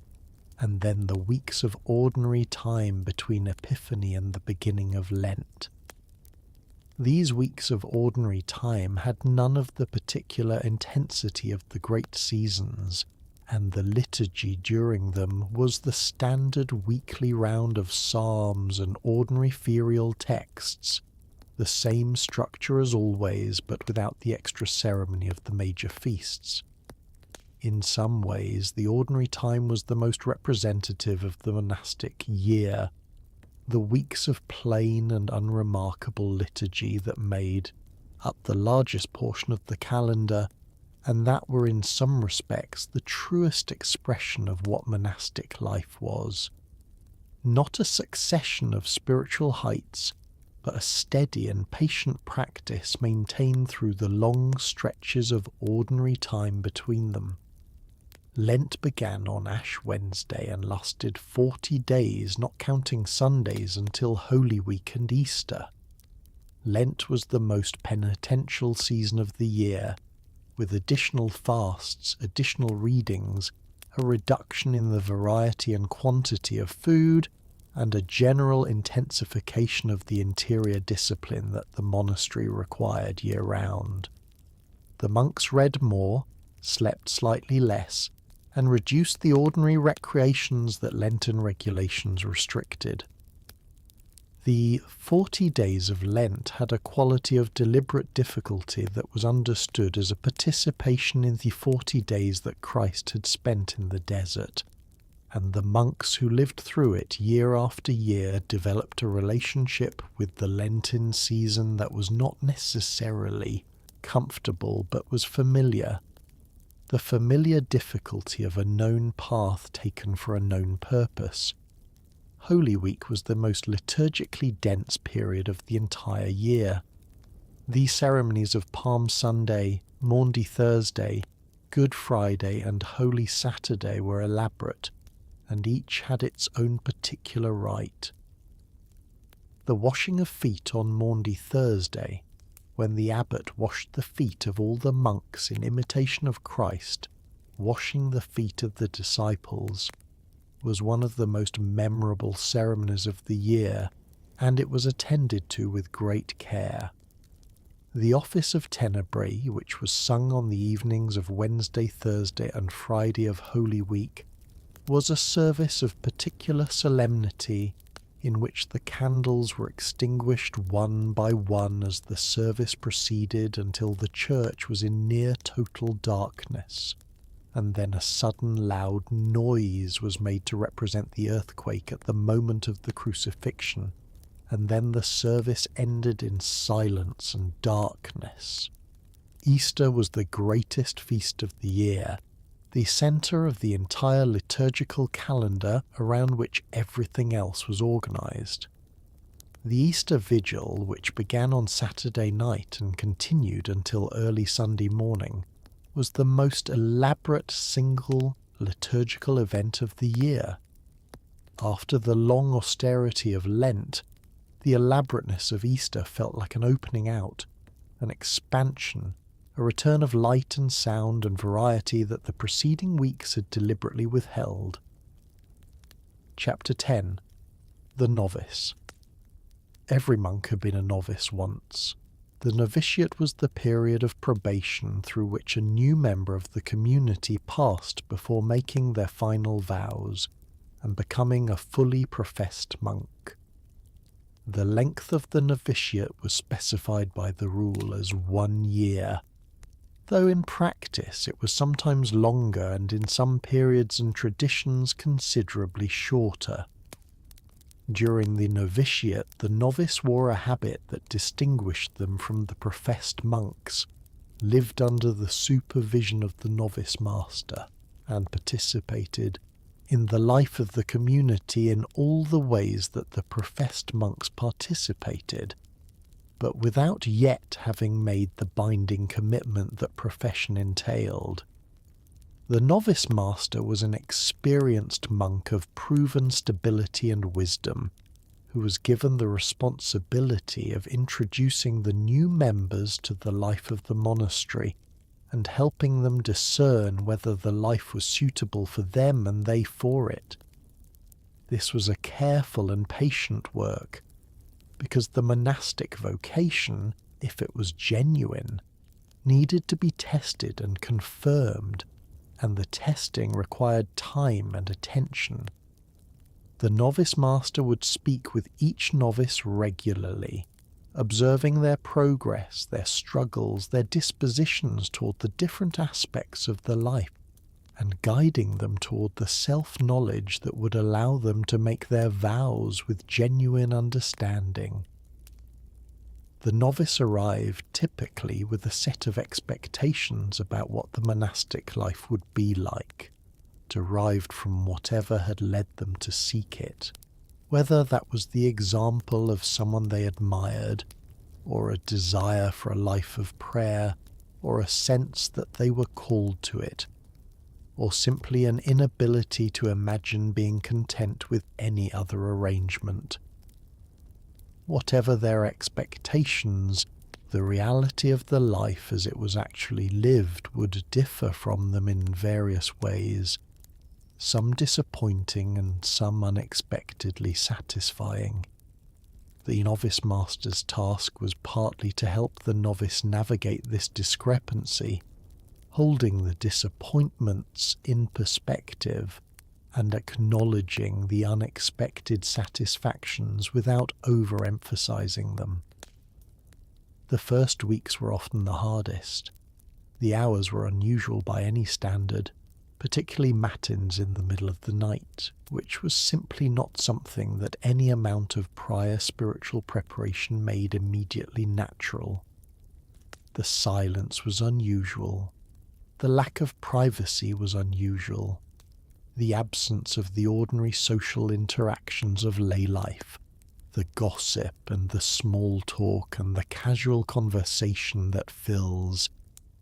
and then the weeks of ordinary time between Epiphany and the beginning of Lent. These weeks of ordinary time had none of the particular intensity of the great seasons, and the liturgy during them was the standard weekly round of psalms and ordinary ferial texts, the same structure as always, but without the extra ceremony of the major feasts. In some ways, the ordinary time was the most representative of the monastic year, the weeks of plain and unremarkable liturgy that made up the largest portion of the calendar, and that were in some respects the truest expression of what monastic life was. Not a succession of spiritual heights, but a steady and patient practice maintained through the long stretches of ordinary time between them. Lent began on Ash Wednesday and lasted 40 days, not counting Sundays, until Holy Week and Easter. Lent was the most penitential season of the year, with additional fasts, additional readings, a reduction in the variety and quantity of food, and a general intensification of the interior discipline that the monastery required year-round. The monks read more, slept slightly less, and reduced the ordinary recreations that Lenten regulations restricted. The 40 days of Lent had a quality of deliberate difficulty that was understood as a participation in the 40 days that Christ had spent in the desert, and the monks who lived through it year after year developed a relationship with the Lenten season that was not necessarily comfortable but was familiar. The familiar difficulty of a known path taken for a known purpose. Holy Week was the most liturgically dense period of the entire year. The ceremonies of Palm Sunday, Maundy Thursday, Good Friday and Holy Saturday were elaborate, and each had its own particular rite. The washing of feet on Maundy Thursday, when the abbot washed the feet of all the monks in imitation of Christ, washing the feet of the disciples, was one of the most memorable ceremonies of the year, and it was attended to with great care. The office of Tenebrae, which was sung on the evenings of Wednesday, Thursday and Friday of Holy Week, was a service of particular solemnity in which the candles were extinguished one by one as the service proceeded until the church was in near total darkness, and then a sudden loud noise was made to represent the earthquake at the moment of the crucifixion, and then the service ended in silence and darkness. Easter was the greatest feast of the year, the centre of the entire liturgical calendar around which everything else was organised. The Easter Vigil, which began on Saturday night and continued until early Sunday morning, was the most elaborate single liturgical event of the year. After the long austerity of Lent, the elaborateness of Easter felt like an opening out, an expansion, a return of light and sound and variety that the preceding weeks had deliberately withheld. Chapter 10. The Novice. Every monk had been a novice once. The novitiate was the period of probation through which a new member of the community passed before making their final vows and becoming a fully professed monk. The length of the novitiate was specified by the rule as 1 year, though in practice it was sometimes longer and in some periods and traditions considerably shorter. During the novitiate, the novice wore a habit that distinguished them from the professed monks, lived under the supervision of the novice master, and participated in the life of the community in all the ways that the professed monks participated, but without yet having made the binding commitment that profession entailed. The novice master was an experienced monk of proven stability and wisdom, who was given the responsibility of introducing the new members to the life of the monastery and helping them discern whether the life was suitable for them and they for it. This was a careful and patient work, because the monastic vocation, if it was genuine, needed to be tested and confirmed, and the testing required time and attention. The novice master would speak with each novice regularly, observing their progress, their struggles, their dispositions toward the different aspects of the life, and guiding them toward the self-knowledge that would allow them to make their vows with genuine understanding. The novice arrived typically with a set of expectations about what the monastic life would be like, derived from whatever had led them to seek it, whether that was the example of someone they admired, or a desire for a life of prayer, or a sense that they were called to it, or simply an inability to imagine being content with any other arrangement. Whatever their expectations, the reality of the life as it was actually lived would differ from them in various ways, some disappointing and some unexpectedly satisfying. The novice master's task was partly to help the novice navigate this discrepancy, holding the disappointments in perspective and acknowledging the unexpected satisfactions without overemphasizing them. The first weeks were often the hardest. The hours were unusual by any standard, particularly matins in the middle of the night, which was simply not something that any amount of prior spiritual preparation made immediately natural. The silence was unusual. The lack of privacy was unusual. The absence of the ordinary social interactions of lay life, the gossip and the small talk and the casual conversation that fills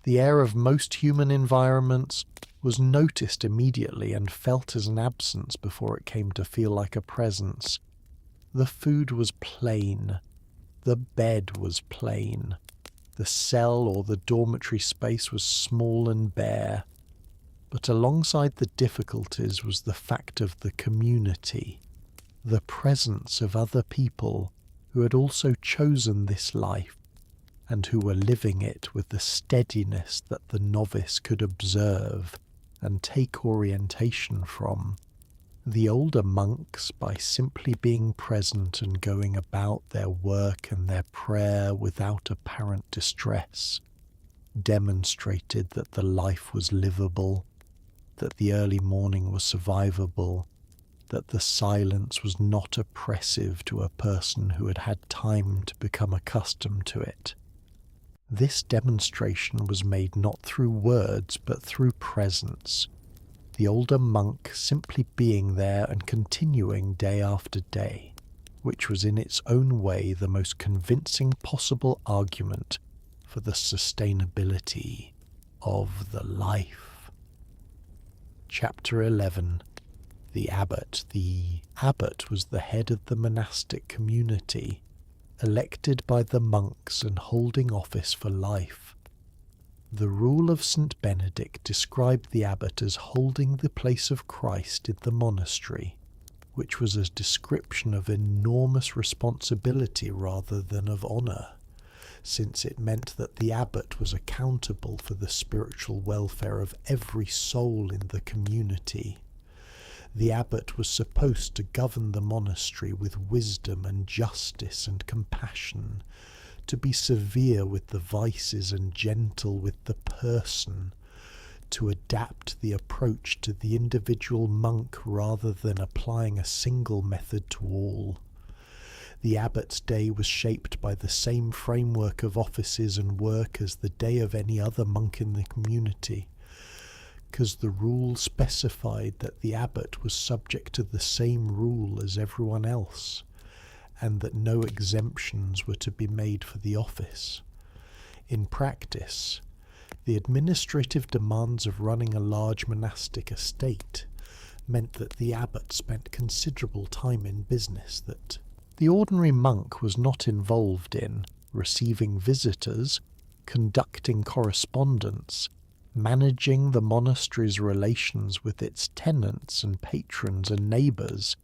the air of most human environments, was noticed immediately and felt as an absence before it came to feel like a presence. The food was plain. The bed was plain. The cell or the dormitory space was small and bare. But alongside the difficulties was the fact of the community, the presence of other people who had also chosen this life and who were living it with the steadiness that the novice could observe and take orientation from. The older monks, by simply being present and going about their work and their prayer without apparent distress, demonstrated that the life was livable, that the early morning was survivable, that the silence was not oppressive to a person who had had time to become accustomed to it. This demonstration was made not through words but through presence, the older monk simply being there and continuing day after day, which was in its own way the most convincing possible argument for the sustainability of the life. Chapter 11. The Abbot. The abbot was the head of the monastic community, elected by the monks and holding office for life. The rule of St. Benedict described the abbot as holding the place of Christ in the monastery, which was a description of enormous responsibility rather than of honour, since it meant that the abbot was accountable for the spiritual welfare of every soul in the community. The abbot was supposed to govern the monastery with wisdom and justice and compassion, to be severe with the vices and gentle with the person, to adapt the approach to the individual monk rather than applying a single method to all. The abbot's day was shaped by the same framework of offices and work as the day of any other monk in the community, because the rule specified that the abbot was subject to the same rule as everyone else, and that no exemptions were to be made for the office. In practice, the administrative demands of running a large monastic estate meant that the abbot spent considerable time in business that the ordinary monk was not involved in, receiving visitors, conducting correspondence, managing the monastery's relations with its tenants and patrons and neighbours,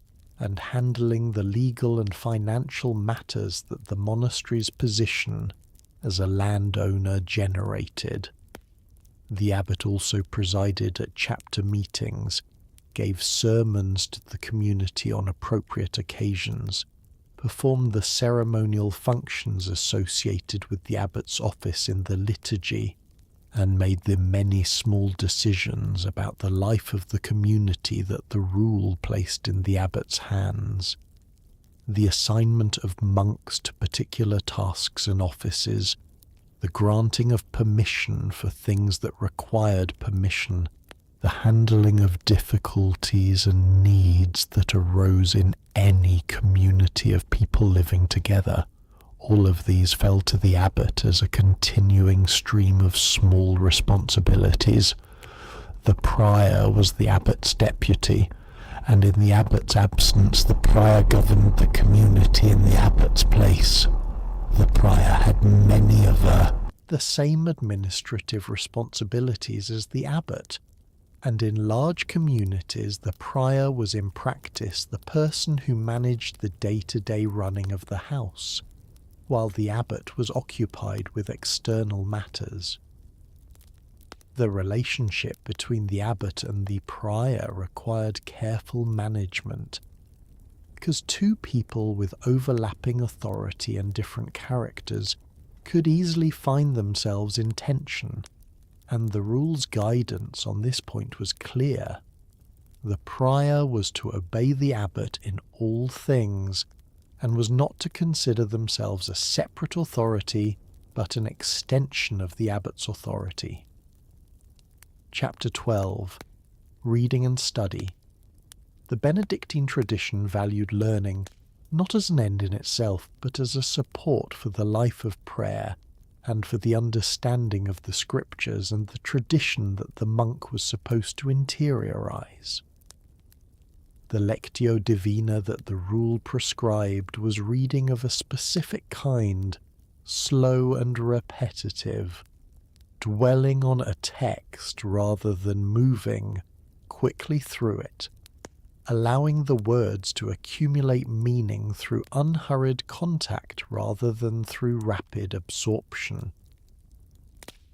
and handling the legal and financial matters that the monastery's position as a landowner generated. The abbot also presided at chapter meetings, gave sermons to the community on appropriate occasions, performed the ceremonial functions associated with the abbot's office in the liturgy, and made the many small decisions about the life of the community that the rule placed in the abbot's hands. The assignment of monks to particular tasks and offices, the granting of permission for things that required permission, the handling of difficulties and needs that arose in any community of people living together. All of these fell to the abbot as a continuing stream of small responsibilities. The prior was the abbot's deputy, and in the abbot's absence the prior governed the community in the abbot's place. The prior had many of the same administrative responsibilities as the abbot, and in large communities the prior was in practice the person who managed the day-to-day running of the house, while the abbot was occupied with external matters. The relationship between the abbot and the prior required careful management, because two people with overlapping authority and different characters could easily find themselves in tension, and the rule's guidance on this point was clear. The prior was to obey the abbot in all things, and was not to consider themselves a separate authority, but an extension of the abbot's authority. Chapter 12. Reading and Study. The Benedictine tradition valued learning not as an end in itself, but as a support for the life of prayer, and for the understanding of the scriptures and the tradition that the monk was supposed to interiorize. The lectio divina that the rule prescribed was reading of a specific kind, slow and repetitive, dwelling on a text rather than moving quickly through it, allowing the words to accumulate meaning through unhurried contact rather than through rapid absorption.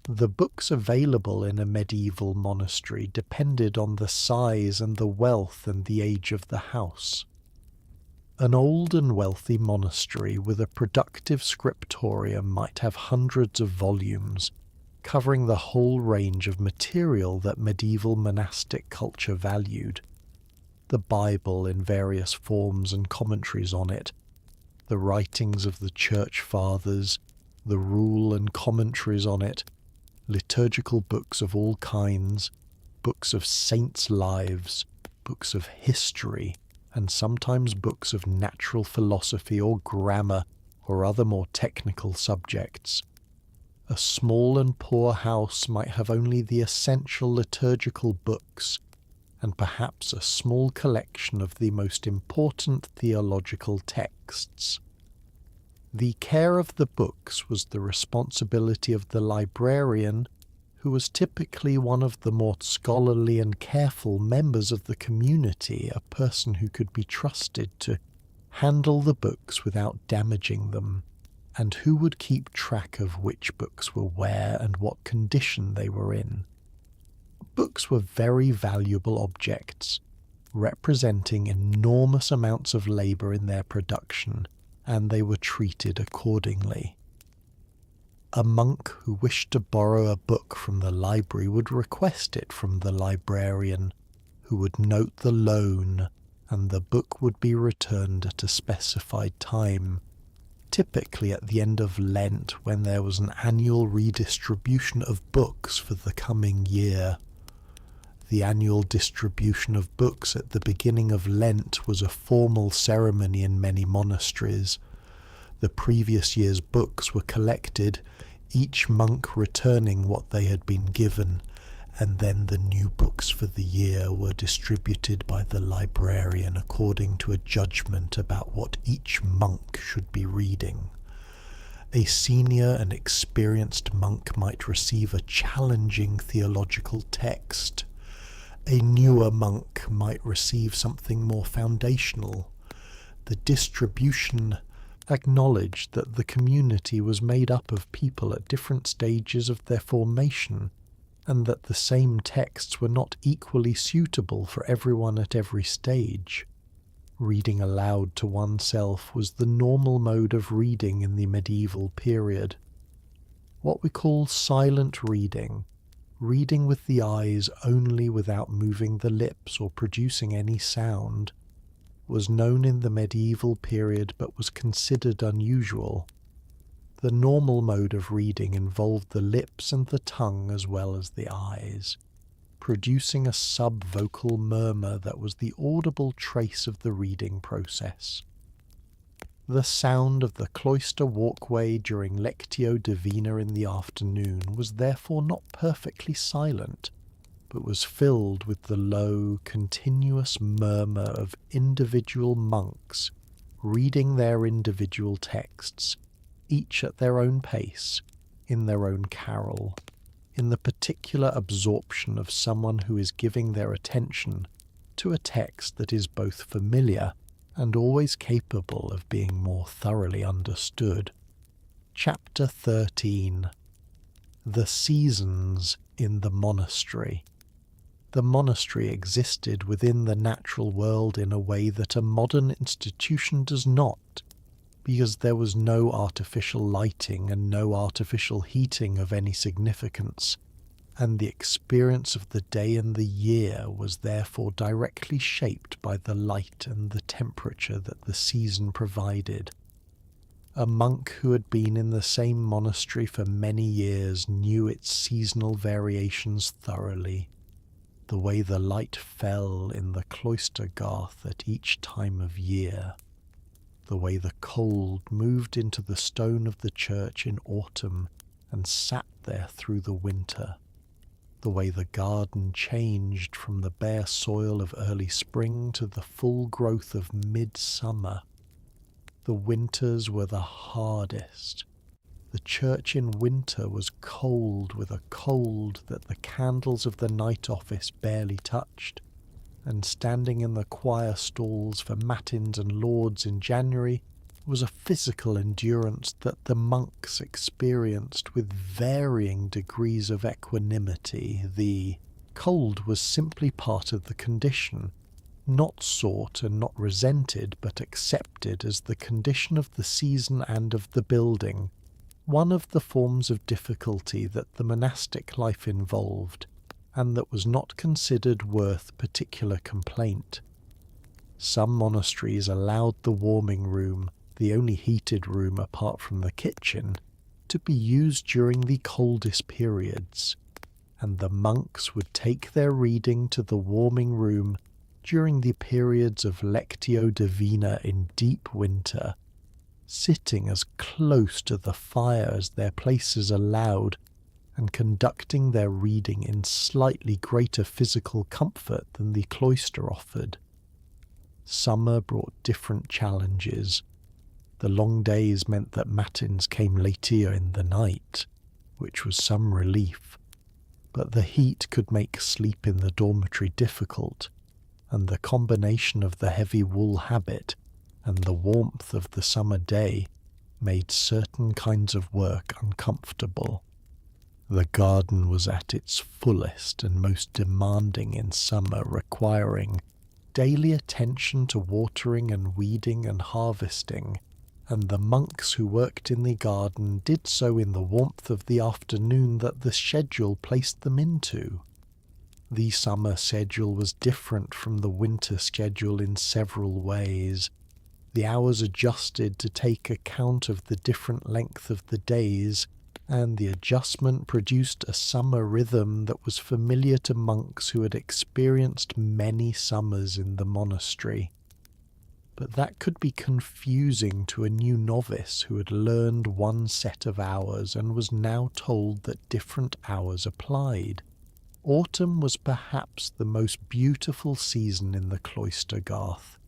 The books available in a medieval monastery depended on the size and the wealth and the age of the house. An old and wealthy monastery with a productive scriptorium might have hundreds of volumes, covering the whole range of material that medieval monastic culture valued. The Bible in various forms and commentaries on it, the writings of the Church Fathers, the rule and commentaries on it, liturgical books of all kinds, books of saints' lives, books of history, and sometimes books of natural philosophy or grammar or other more technical subjects. A small and poor house might have only the essential liturgical books, and perhaps a small collection of the most important theological texts. The care of the books was the responsibility of the librarian, who was typically one of the more scholarly and careful members of the community, a person who could be trusted to handle the books without damaging them, and who would keep track of which books were where and what condition they were in. Books were very valuable objects, representing enormous amounts of labour in their production, and they were treated accordingly. A monk who wished to borrow a book from the library would request it from the librarian, who would note the loan, and the book would be returned at a specified time, typically at the end of Lent, when there was an annual redistribution of books for the coming year. The annual distribution of books at the beginning of Lent was a formal ceremony in many monasteries. The previous year's books were collected, each monk returning what they had been given, and then the new books for the year were distributed by the librarian according to a judgment about what each monk should be reading. A senior and experienced monk might receive a challenging theological text. A newer monk might receive something more foundational. The distribution acknowledged that the community was made up of people at different stages of their formation, and that the same texts were not equally suitable for everyone at every stage. Reading aloud to oneself was the normal mode of reading in the medieval period. What we call silent reading, reading with the eyes only without moving the lips or producing any sound, was known in the medieval period but was considered unusual. The normal mode of reading involved the lips and the tongue as well as the eyes, producing a sub-vocal murmur that was the audible trace of the reading process. The sound of the cloister walkway during Lectio Divina in the afternoon was therefore not perfectly silent, but was filled with the low, continuous murmur of individual monks reading their individual texts, each at their own pace, in their own carol, in the particular absorption of someone who is giving their attention to a text that is both familiar and always capable of being more thoroughly understood. Chapter 13. The Seasons in the Monastery. The monastery existed within the natural world in a way that a modern institution does not, because there was no artificial lighting and no artificial heating of any significance, and the experience of the day and the year was therefore directly shaped by the light and the temperature that the season provided. A monk who had been in the same monastery for many years knew its seasonal variations thoroughly, the way the light fell in the cloister garth at each time of year, the way the cold moved into the stone of the church in autumn and sat there through the winter, the way the garden changed from the bare soil of early spring to the full growth of midsummer. The winters were the hardest. The church in winter was cold with a cold that the candles of the night office barely touched, and standing in the choir stalls for matins and lauds in January was a physical endurance that the monks experienced with varying degrees of equanimity. The cold was simply part of the condition, not sought and not resented, but accepted as the condition of the season and of the building, one of the forms of difficulty that the monastic life involved, and that was not considered worth particular complaint. Some monasteries allowed the warming room, the only heated room apart from the kitchen, to be used during the coldest periods, and the monks would take their reading to the warming room during the periods of Lectio Divina in deep winter, sitting as close to the fire as their places allowed, and conducting their reading in slightly greater physical comfort than the cloister offered. Summer brought different challenges. The long days meant that matins came later in the night, which was some relief, but the heat could make sleep in the dormitory difficult, and the combination of the heavy wool habit and the warmth of the summer day made certain kinds of work uncomfortable. The garden was at its fullest and most demanding in summer, requiring daily attention to watering and weeding and harvesting, and the monks who worked in the garden did so in the warmth of the afternoon that the schedule placed them into. The summer schedule was different from the winter schedule in several ways. The hours adjusted to take account of the different length of the days, and the adjustment produced a summer rhythm that was familiar to monks who had experienced many summers in the monastery. But that could be confusing to a new novice who had learned one set of hours and was now told that different hours applied. Autumn was perhaps the most beautiful season in the cloister garth,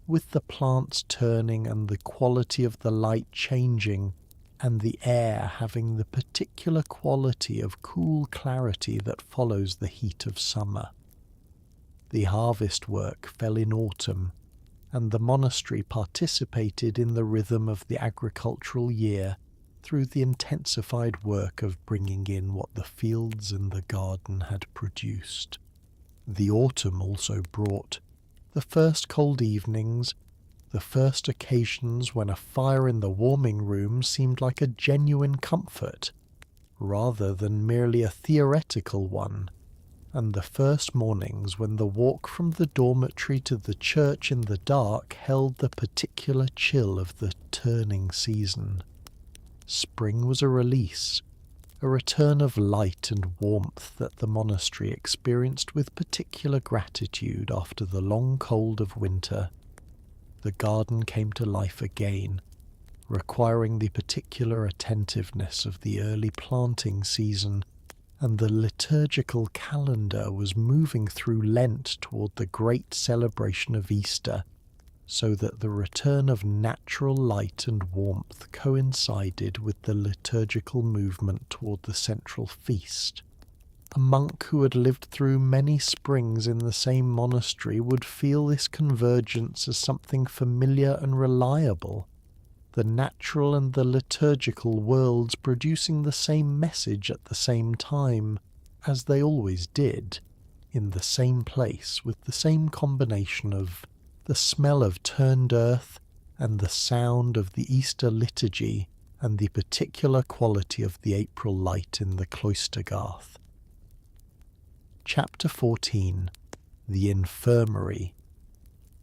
with the plants turning and the quality of the light changing, and the air having the particular quality of cool clarity that follows the heat of summer. The harvest work fell in autumn, and the monastery participated in the rhythm of the agricultural year through the intensified work of bringing in what the fields and the garden had produced. The autumn also brought the first cold evenings, the first occasions when a fire in the warming room seemed like a genuine comfort, rather than merely a theoretical one, and the first mornings when the walk from the dormitory to the church in the dark held the particular chill of the turning season. Spring was a release, a return of light and warmth that the monastery experienced with particular gratitude after the long cold of winter. The garden came to life again, requiring the particular attentiveness of the early planting season, and the liturgical calendar was moving through Lent toward the great celebration of Easter, so that the return of natural light and warmth coincided with the liturgical movement toward the central feast. A monk who had lived through many springs in the same monastery would feel this convergence as something familiar and reliable, the natural and the liturgical worlds producing the same message at the same time, as they always did, in the same place with the same combination of the smell of turned earth and the sound of the Easter liturgy and the particular quality of the April light in the cloister garth. Chapter 14. The Infirmary.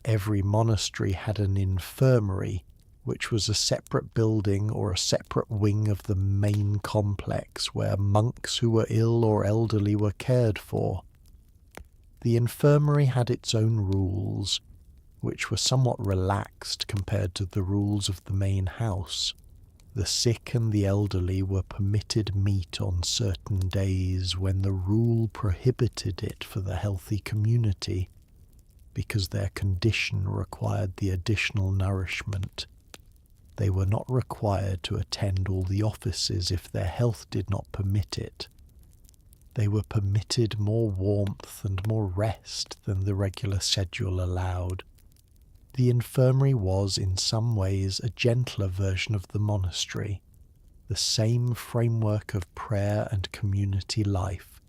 Every monastery had an infirmary, which was a separate building or a separate wing of the main complex where monks who were ill or elderly were cared for. The infirmary had its own rules, which were somewhat relaxed compared to the rules of the main house. The sick and the elderly were permitted meat on certain days when the rule prohibited it for the healthy community, because their condition required the additional nourishment. They were not required to attend all the offices if their health did not permit it. They were permitted more warmth and more rest than the regular schedule allowed. The infirmary was in some ways a gentler version of the monastery, the same framework of prayer and community life,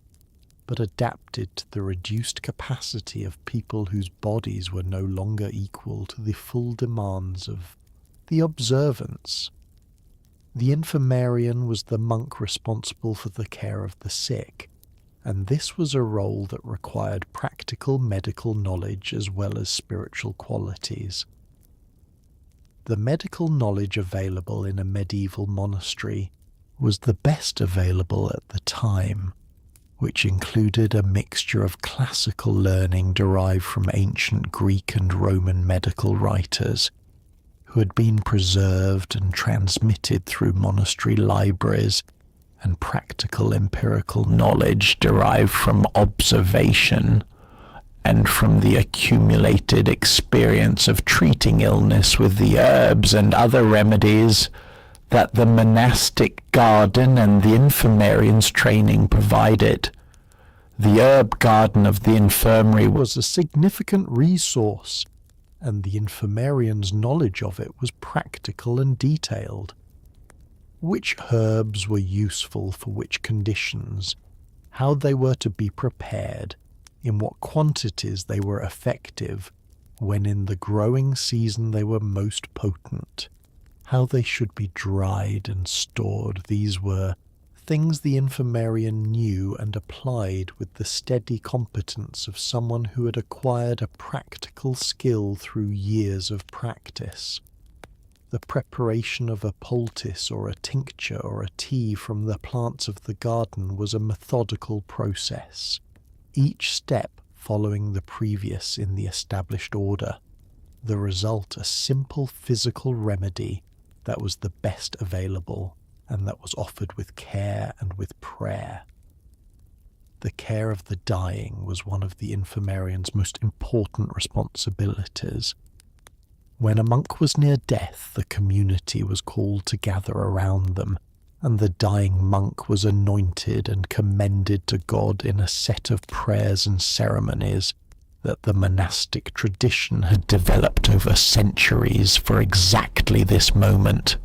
but adapted to the reduced capacity of people whose bodies were no longer equal to the full demands of the observance. The infirmarian was the monk responsible for the care of the sick, and this was a role that required practical medical knowledge as well as spiritual qualities. The medical knowledge available in a medieval monastery was the best available at the time, which included a mixture of classical learning derived from ancient Greek and Roman medical writers, who had been preserved and transmitted through monastery libraries, and practical empirical knowledge derived from observation and from the accumulated experience of treating illness with the herbs and other remedies that the monastic garden and the infirmarian's training provided. The herb garden of the infirmary was a significant resource, and the infirmarian's knowledge of it was practical and detailed. Which herbs were useful for which conditions, how they were to be prepared, in what quantities they were effective, when in the growing season they were most potent, how they should be dried and stored. These were things the infirmarian knew and applied with the steady competence of someone who had acquired a practical skill through years of practice. The preparation of a poultice or a tincture or a tea from the plants of the garden was a methodical process, each step following the previous in the established order, the result a simple physical remedy that was the best available and that was offered with care and with prayer. The care of the dying was one of the infirmarian's most important responsibilities. When a monk was near death, the community was called to gather around them, and the dying monk was anointed and commended to God in a set of prayers and ceremonies that the monastic tradition had developed over centuries for exactly this moment.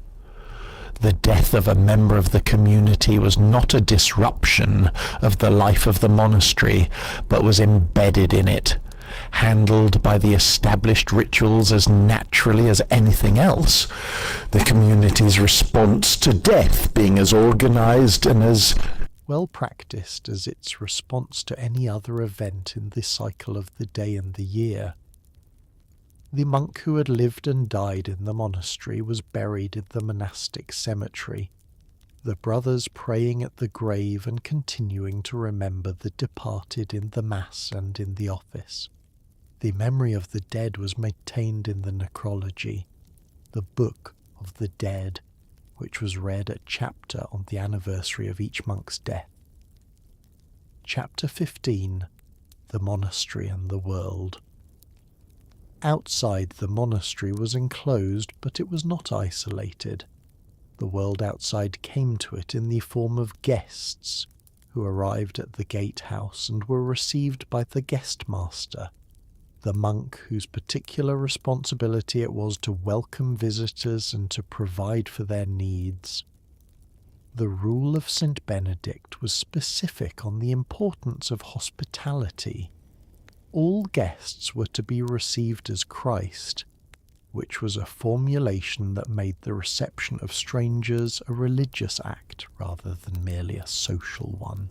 The death of a member of the community was not a disruption of the life of the monastery, but was embedded in it, handled by the established rituals as naturally as anything else, the community's response to death being as organized and as well practiced as its response to any other event in the cycle of the day and the year. The monk who had lived and died in the monastery was buried in the monastic cemetery, the brothers praying at the grave and continuing to remember the departed in the Mass and in the office. The memory of the dead was maintained in the necrology, the Book of the Dead, which was read at chapter on the anniversary of each monk's death. Chapter 15, The Monastery and the World. Outside the monastery was enclosed, but it was not isolated. The world outside came to it in the form of guests, who arrived at the gatehouse and were received by the guest master, the monk whose particular responsibility it was to welcome visitors and to provide for their needs. The rule of St. Benedict was specific on the importance of hospitality. All guests were to be received as Christ, which was a formulation that made the reception of strangers a religious act rather than merely a social one.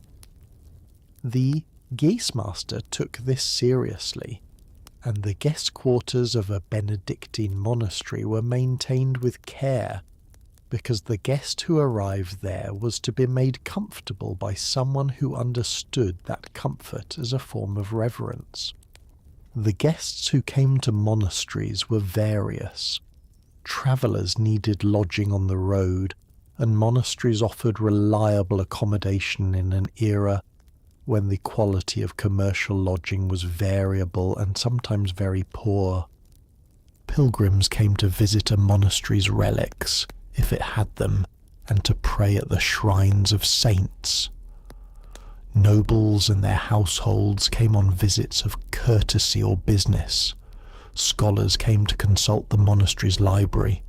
The Geestmaster took this seriously, and the guest quarters of a Benedictine monastery were maintained with care, because the guest who arrived there was to be made comfortable by someone who understood that comfort as a form of reverence. The guests who came to monasteries were various. Travellers needed lodging on the road, and monasteries offered reliable accommodation in an era when the quality of commercial lodging was variable and sometimes very poor. Pilgrims came to visit a monastery's relics, if it had them, and to pray at the shrines of saints. Nobles and their households came on visits of courtesy or business. Scholars came to consult the monastery's library.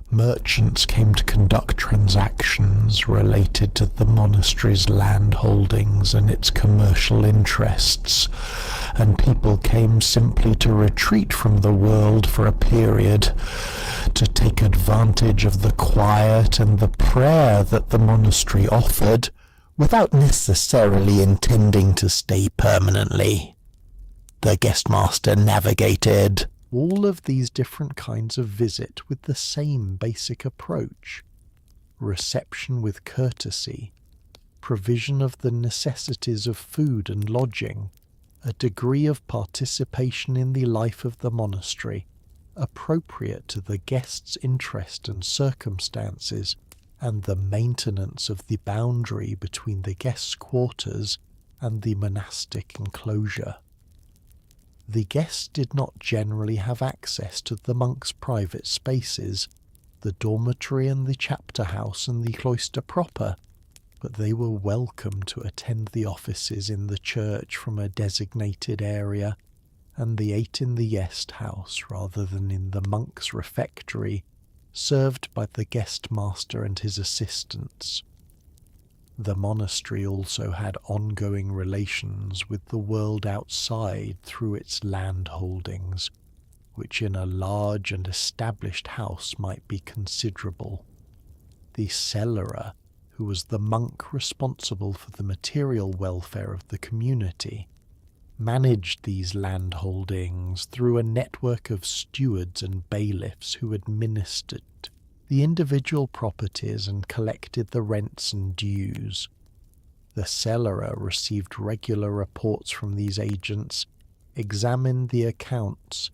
Merchants came to conduct transactions related to the monastery's land holdings and its commercial interests, and people came simply to retreat from the world for a period, to take advantage of the quiet and the prayer that the monastery offered, without necessarily intending to stay permanently. The guest master navigated all of these different kinds of visit with the same basic approach: reception with courtesy, provision of the necessities of food and lodging, a degree of participation in the life of the monastery, appropriate to the guest's interest and circumstances, and the maintenance of the boundary between the guest's quarters and the monastic enclosure. The guests did not generally have access to the monks' private spaces, the dormitory and the chapter house and the cloister proper, but they were welcome to attend the offices in the church from a designated area, and they ate in the guest house rather than in the monk's refectory, served by the guest master and his assistants. The monastery also had ongoing relations with the world outside through its land holdings, which in a large and established house might be considerable. The cellarer, who was the monk responsible for the material welfare of the community, managed these land holdings through a network of stewards and bailiffs who administered the individual properties and collected the rents and dues. The cellarer received regular reports from these agents, examined the accounts,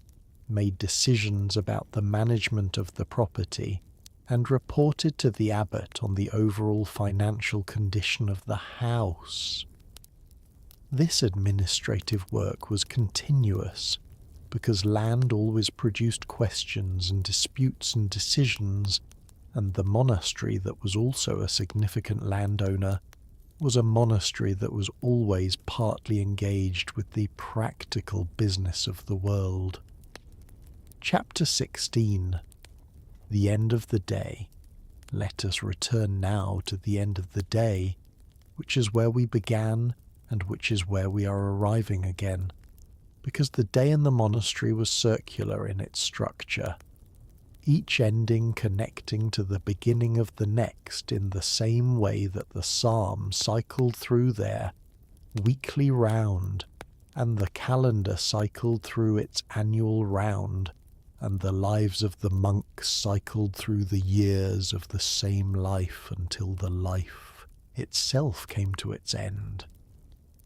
made decisions about the management of the property, and reported to the abbot on the overall financial condition of the house. This administrative work was continuous, because land always produced questions and disputes and decisions, and the monastery that was also a significant landowner was a monastery that was always partly engaged with the practical business of the world. Chapter 16. The End of the Day. Let us return now to the end of the day, which is where we began and which is where we are arriving again, because the day in the monastery was circular in its structure, each ending connecting to the beginning of the next in the same way that the psalm cycled through their weekly round, and the calendar cycled through its annual round, and the lives of the monks cycled through the years of the same life until the life itself came to its end.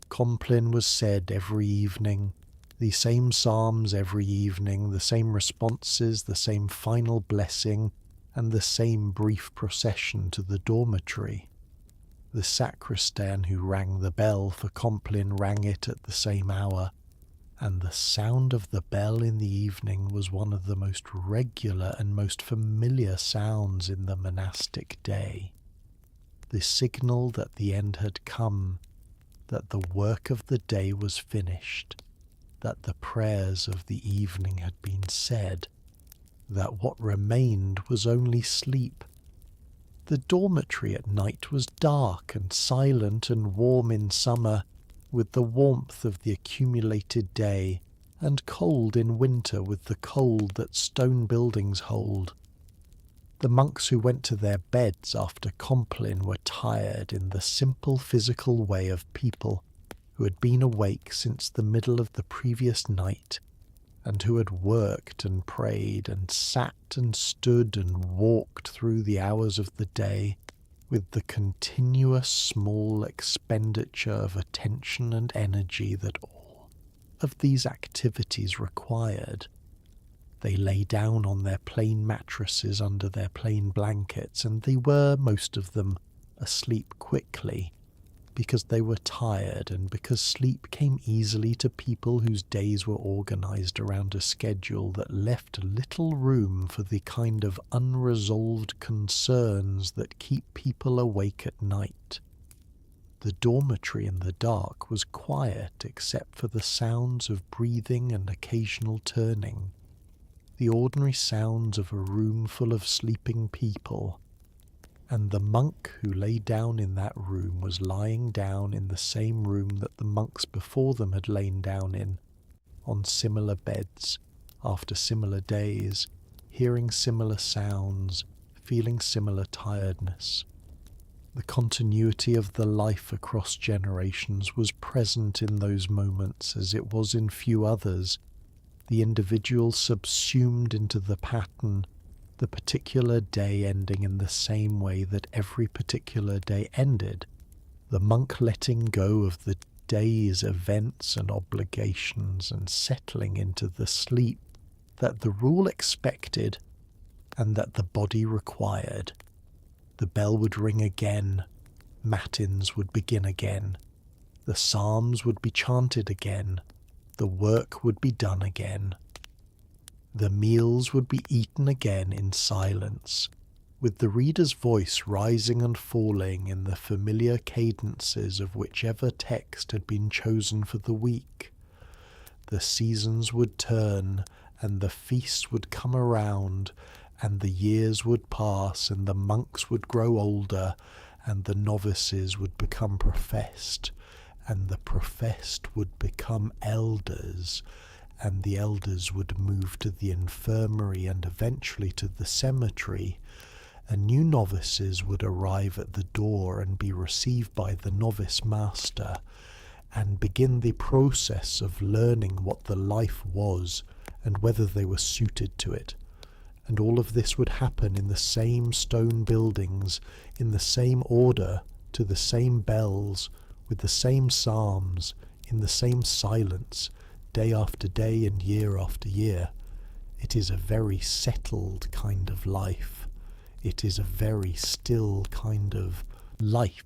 Compline was said every evening, the same psalms every evening, the same responses, the same final blessing, and the same brief procession to the dormitory. The sacristan who rang the bell for Compline rang it at the same hour, and the sound of the bell in the evening was one of the most regular and most familiar sounds in the monastic day. The signal that the end had come, that the work of the day was finished, that the prayers of the evening had been said, that what remained was only sleep. The dormitory at night was dark and silent and warm in summer, with the warmth of the accumulated day, and cold in winter with the cold that stone buildings hold. The monks who went to their beds after Compline were tired in the simple physical way of people who had been awake since the middle of the previous night, and who had worked and prayed and sat and stood and walked through the hours of the day with the continuous small expenditure of attention and energy that all of these activities required. They lay down on their plain mattresses under their plain blankets, and they were, most of them, asleep quickly, because they were tired and because sleep came easily to people whose days were organized around a schedule that left little room for the kind of unresolved concerns that keep people awake at night. The dormitory in the dark was quiet except for the sounds of breathing and occasional turning. the ordinary sounds of a room full of sleeping people, and the monk who lay down in that room was lying down in the same room that the monks before them had lain down in, on similar beds, after similar days, hearing similar sounds, feeling similar tiredness. The continuity of the life across generations was present in those moments as it was in few others, the individual subsumed into the pattern, the particular day ending in the same way that every particular day ended, the monk letting go of the day's events and obligations and settling into the sleep that the rule expected and that the body required. The bell would ring again, matins would begin again, the psalms would be chanted again, the work would be done again. The meals would be eaten again in silence, with the reader's voice rising and falling in the familiar cadences of whichever text had been chosen for the week. The seasons would turn, and the feasts would come around, and the years would pass, and the monks would grow older, and the novices would become professed, and the professed would become elders, and the elders would move to the infirmary and eventually to the cemetery, and new novices would arrive at the door and be received by the novice master, and begin the process of learning what the life was and whether they were suited to it. And all of this would happen in the same stone buildings, in the same order, to the same bells, with the same psalms, in the same silence, day after day and year after year. It is a very settled kind of life. It is a very still kind of life.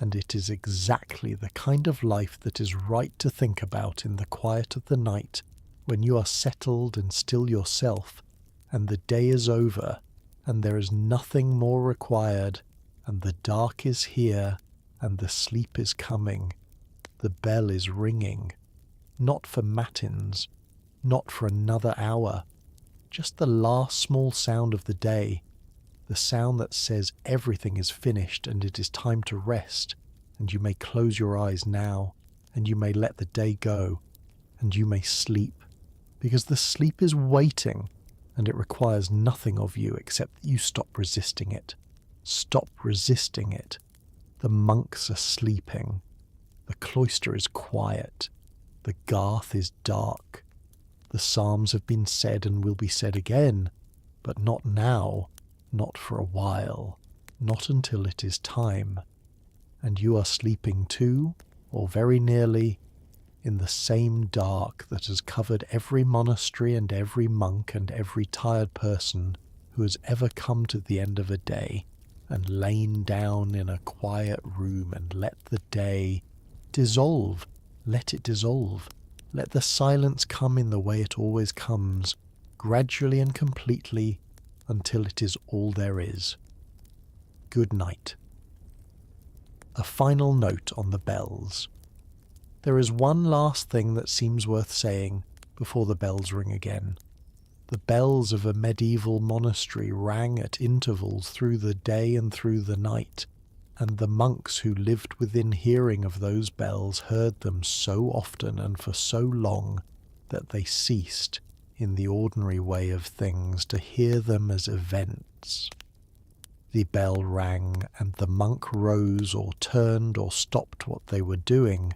And it is exactly the kind of life that is right to think about in the quiet of the night, when you are settled and still yourself, and the day is over, and there is nothing more required, and the dark is here, and the sleep is coming. The bell is ringing, not for matins, not for another hour, just the last small sound of the day, the sound that says everything is finished and it is time to rest, and you may close your eyes now, and you may let the day go, and you may sleep, because the sleep is waiting, and it requires nothing of you except that you stop resisting it. Stop resisting it. The monks are sleeping. The cloister is quiet. The garth is dark. The psalms have been said and will be said again, but not now, not for a while, not until it is time. And you are sleeping too, or very nearly, in the same dark that has covered every monastery and every monk and every tired person who has ever come to the end of a day and lain down in a quiet room and let the day dissolve. Let it dissolve. Let the silence come in the way it always comes, gradually and completely, until it is all there is. Good night. A final note on the bells. There is one last thing that seems worth saying before the bells ring again. The bells of a medieval monastery rang at intervals through the day and through the night, and the monks who lived within hearing of those bells heard them so often and for so long that they ceased, in the ordinary way of things, to hear them as events. The bell rang, and the monk rose or turned or stopped what they were doing,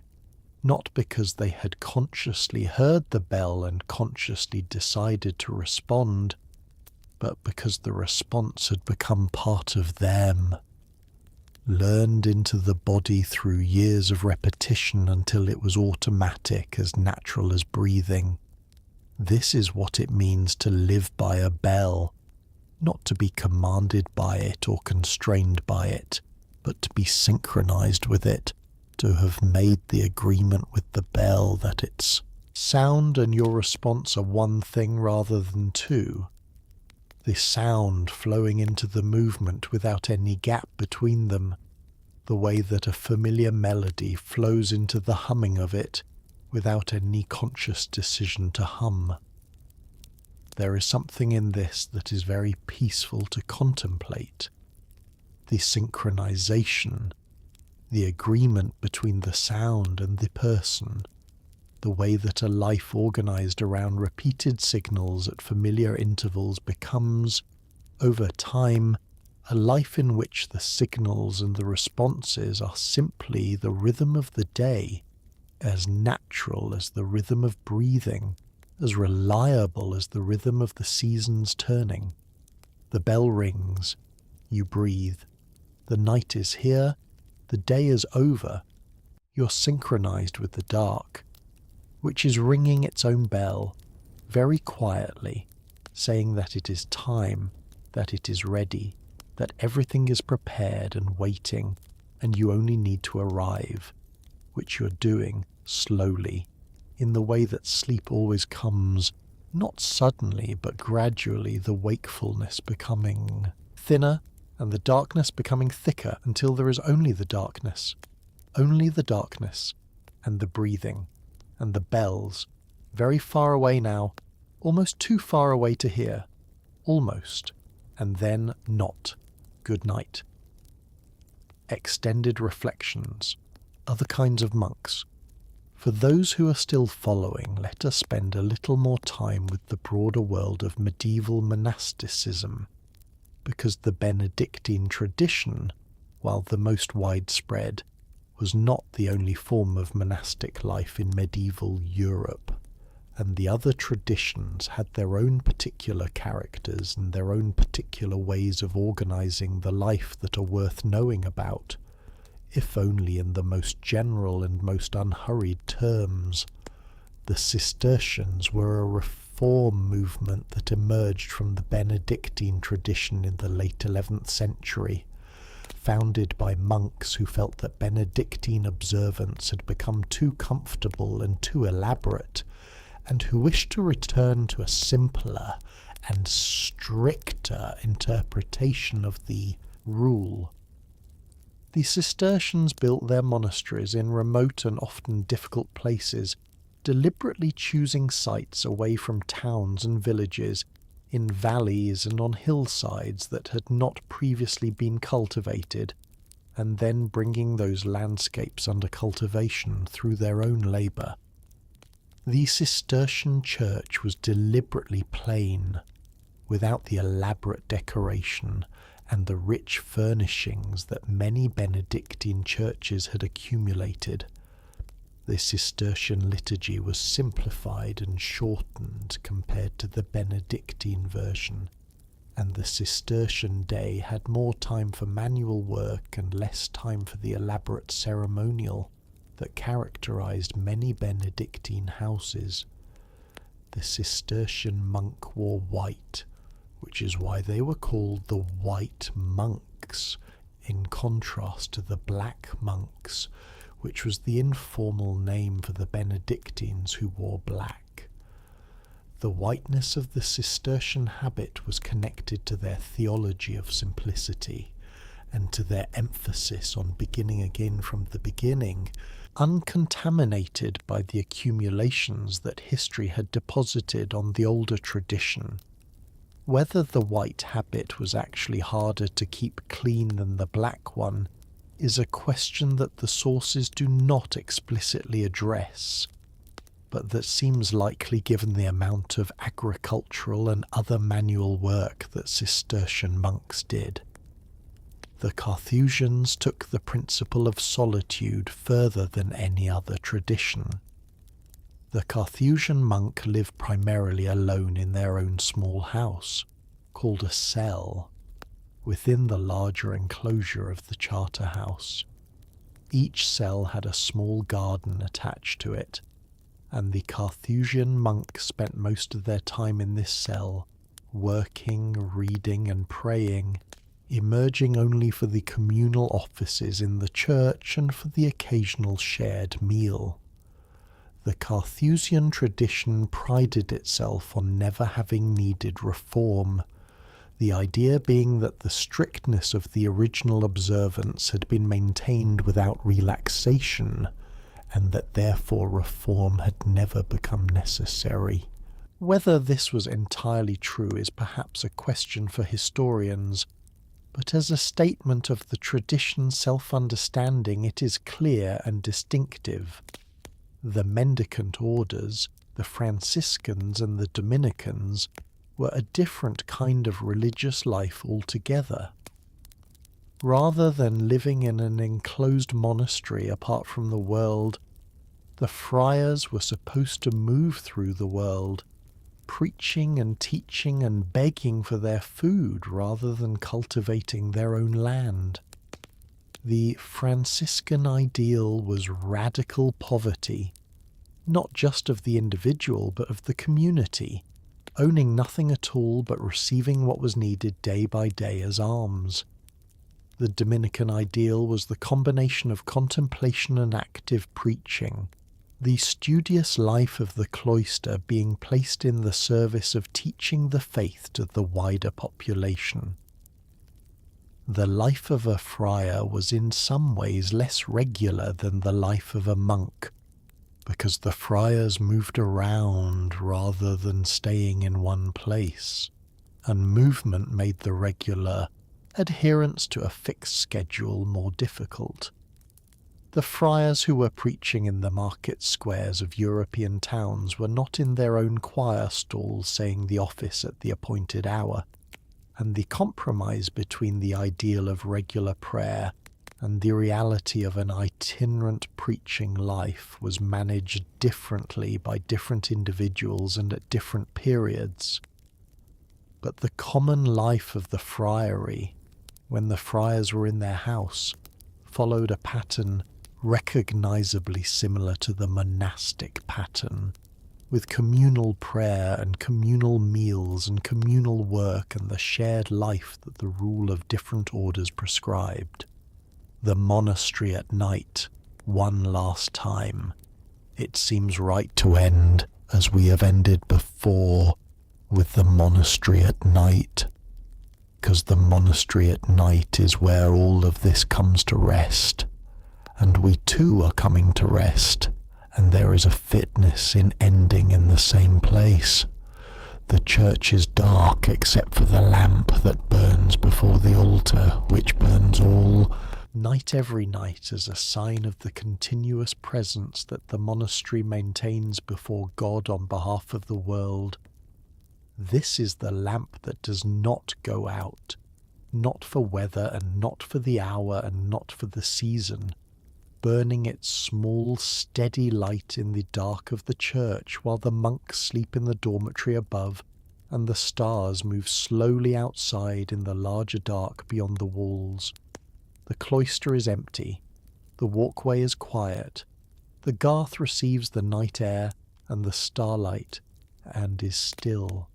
not because they had consciously heard the bell and consciously decided to respond, but because the response had become part of them, learned into the body through years of repetition until it was automatic, as natural as breathing. This is what it means to live by a bell, not to be commanded by it or constrained by it, but to be synchronized with it, to have made the agreement with the bell that its sound and your response are one thing rather than two. The sound flowing into the movement without any gap between them, the way that a familiar melody flows into the humming of it without any conscious decision to hum. There is something in this that is very peaceful to contemplate. The synchronization, the agreement between the sound and the person, the way that a life organized around repeated signals at familiar intervals becomes, over time, a life in which the signals and the responses are simply the rhythm of the day, as natural as the rhythm of breathing, as reliable as the rhythm of the seasons turning. The bell rings, you breathe. The night is here, the day is over. You're synchronized with the dark, which is ringing its own bell, very quietly, saying that it is time, that it is ready, that everything is prepared and waiting, and you only need to arrive, which you're doing slowly, in the way that sleep always comes, not suddenly, but gradually, the wakefulness becoming thinner and the darkness becoming thicker until there is only the darkness and the breathing and the bells, very far away now, almost too far away to hear, almost, and then not. Good night. Extended reflections. Other kinds of monks. For those who are still following, let us spend a little more time with the broader world of medieval monasticism, because the Benedictine tradition, while the most widespread, was not the only form of monastic life in medieval Europe, and the other traditions had their own particular characters and their own particular ways of organizing the life that are worth knowing about, if only in the most general and most unhurried terms. The Cistercians were a reform movement that emerged from the Benedictine tradition in the late 11th century, founded by monks who felt that Benedictine observance had become too comfortable and too elaborate, and who wished to return to a simpler and stricter interpretation of the rule. The Cistercians built their monasteries in remote and often difficult places, deliberately choosing sites away from towns and villages, in valleys and on hillsides that had not previously been cultivated, and then bringing those landscapes under cultivation through their own labour. The Cistercian church was deliberately plain, without the elaborate decoration and the rich furnishings that many Benedictine churches had accumulated. The Cistercian liturgy was simplified and shortened compared to the Benedictine version, and the Cistercian day had more time for manual work and less time for the elaborate ceremonial that characterized many Benedictine houses. The Cistercian monk wore white, which is why they were called the White Monks, in contrast to the Black Monks, which was the informal name for the Benedictines who wore black. The whiteness of the Cistercian habit was connected to their theology of simplicity, and to their emphasis on beginning again from the beginning, uncontaminated by the accumulations that history had deposited on the older tradition. Whether the white habit was actually harder to keep clean than the black one is a question that the sources do not explicitly address, but that seems likely given the amount of agricultural and other manual work that Cistercian monks did. The Carthusians took the principle of solitude further than any other tradition. The Carthusian monk lived primarily alone in their own small house, called a cell, within the larger enclosure of the charter house. Each cell had a small garden attached to it, and the Carthusian monk spent most of their time in this cell, working, reading and praying, emerging only for the communal offices in the church and for the occasional shared meal. The Carthusian tradition prided itself on never having needed reform, the idea being that the strictness of the original observance had been maintained without relaxation, and that therefore reform had never become necessary. Whether this was entirely true is perhaps a question for historians, but as a statement of the tradition's self-understanding it is clear and distinctive. The mendicant orders, the Franciscans and the Dominicans, were a different kind of religious life altogether. Rather than living in an enclosed monastery apart from the world, the friars were supposed to move through the world, preaching and teaching and begging for their food rather than cultivating their own land. The Franciscan ideal was radical poverty, not just of the individual but of the community, owning nothing at all but receiving what was needed day by day as alms. The Dominican ideal was the combination of contemplation and active preaching, the studious life of the cloister being placed in the service of teaching the faith to the wider population. The life of a friar was in some ways less regular than the life of a monk, because the friars moved around rather than staying in one place, and movement made the regular adherence to a fixed schedule more difficult. The friars who were preaching in the market squares of European towns were not in their own choir stalls saying the office at the appointed hour, and the compromise between the ideal of regular prayer and the reality of an itinerant preaching life was managed differently by different individuals and at different periods. But the common life of the friary, when the friars were in their house, followed a pattern recognizably similar to the monastic pattern, with communal prayer and communal meals and communal work and the shared life that the rule of different orders prescribed. The monastery at night, one last time. It seems right to end as we have ended before, with the monastery at night, because the monastery at night is where all of this comes to rest, and we too are coming to rest, and there is a fitness in ending in the same place. The church is dark except for the lamp that burns before the altar, which burns all night every night as a sign of the continuous presence that the monastery maintains before God on behalf of the world. This is the lamp that does not go out, not for weather and not for the hour and not for the season, burning its small, steady light in the dark of the church while the monks sleep in the dormitory above and the stars move slowly outside in the larger dark beyond the walls. The cloister is empty, the walkway is quiet, the garth receives the night air and the starlight and is still.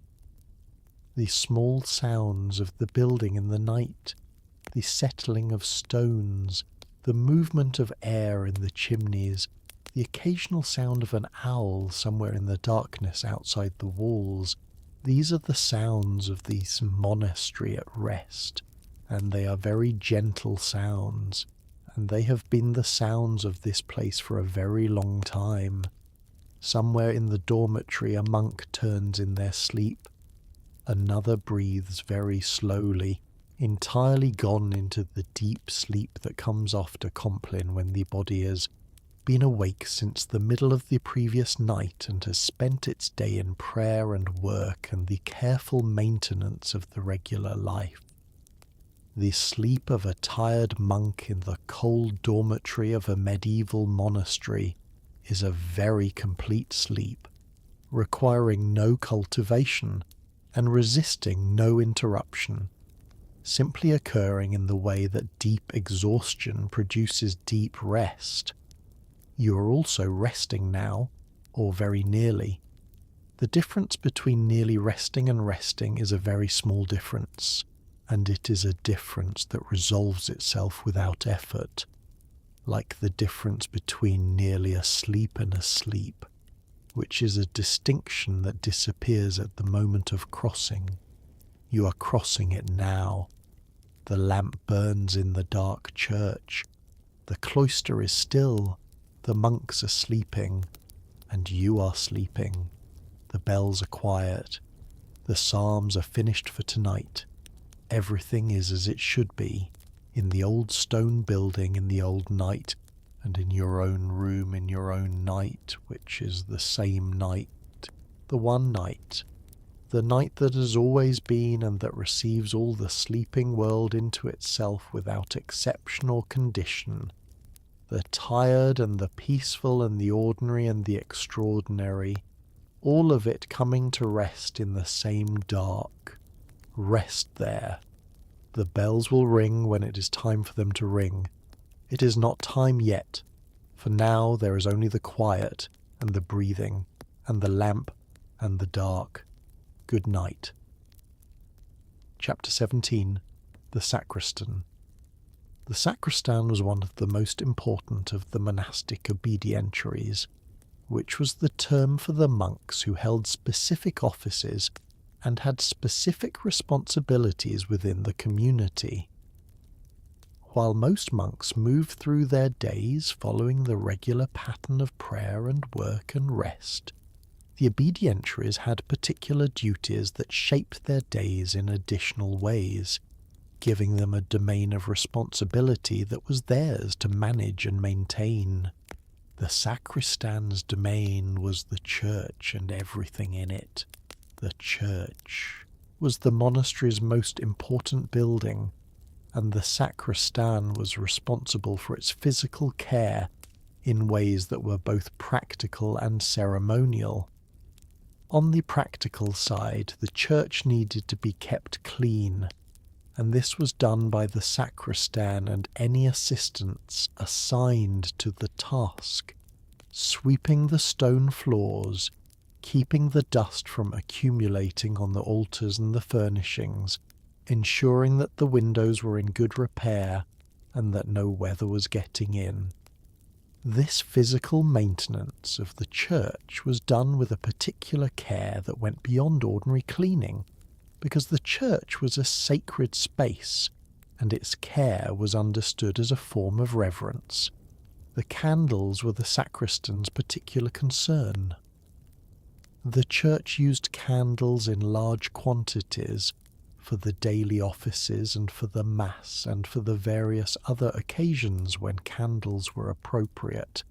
The small sounds of the building in the night, the settling of stones, the movement of air in the chimneys, the occasional sound of an owl somewhere in the darkness outside the walls, these are the sounds of this monastery at rest, and they are very gentle sounds, and they have been the sounds of this place for a very long time. Somewhere in the dormitory a monk turns in their sleep, another breathes very slowly, entirely gone into the deep sleep that comes after Compline when the body has been awake since the middle of the previous night and has spent its day in prayer and work and the careful maintenance of the regular life. The sleep of a tired monk in the cold dormitory of a medieval monastery is a very complete sleep, requiring no cultivation and resisting no interruption, simply occurring in the way that deep exhaustion produces deep rest. You are also resting now, or very nearly. The difference between nearly resting and resting is a very small difference, and it is a difference that resolves itself without effort, like the difference between nearly asleep and asleep, which is a distinction that disappears at the moment of crossing. You are crossing it now. The lamp burns in the dark church. The cloister is still. The monks are sleeping, and you are sleeping. The the bells are quiet. The psalms are finished for tonight. Everything is as it should be, in the old stone building in the old night, and in your own room in your own night, which is the same night, the one night, the night that has always been and that receives all the sleeping world into itself without exception or condition, the tired and the peaceful and the ordinary and the extraordinary, all of it coming to rest in the same dark. Rest there. The bells will ring when it is time for them to ring. It is not time yet, for now there is only the quiet and the breathing and the lamp and the dark. Good night. Chapter 17. The Sacristan. The sacristan was one of the most important of the monastic obedientiaries, which was the term for the monks who held specific offices and had specific responsibilities within the community. While most monks moved through their days following the regular pattern of prayer and work and rest, the obedientiaries had particular duties that shaped their days in additional ways, giving them a domain of responsibility that was theirs to manage and maintain. The sacristan's domain was the church and everything in it. The church was the monastery's most important building, and the sacristan was responsible for its physical care in ways that were both practical and ceremonial. On the practical side, the church needed to be kept clean, and this was done by the sacristan and any assistants assigned to the task, sweeping the stone floors, keeping the dust from accumulating on the altars and the furnishings, ensuring that the windows were in good repair and that no weather was getting in. This physical maintenance of the church was done with a particular care that went beyond ordinary cleaning, because the church was a sacred space, and its care was understood as a form of reverence. The candles were the sacristan's particular concern. The church used candles in large quantities for the daily offices and for the Mass and for the various other occasions when candles were appropriate,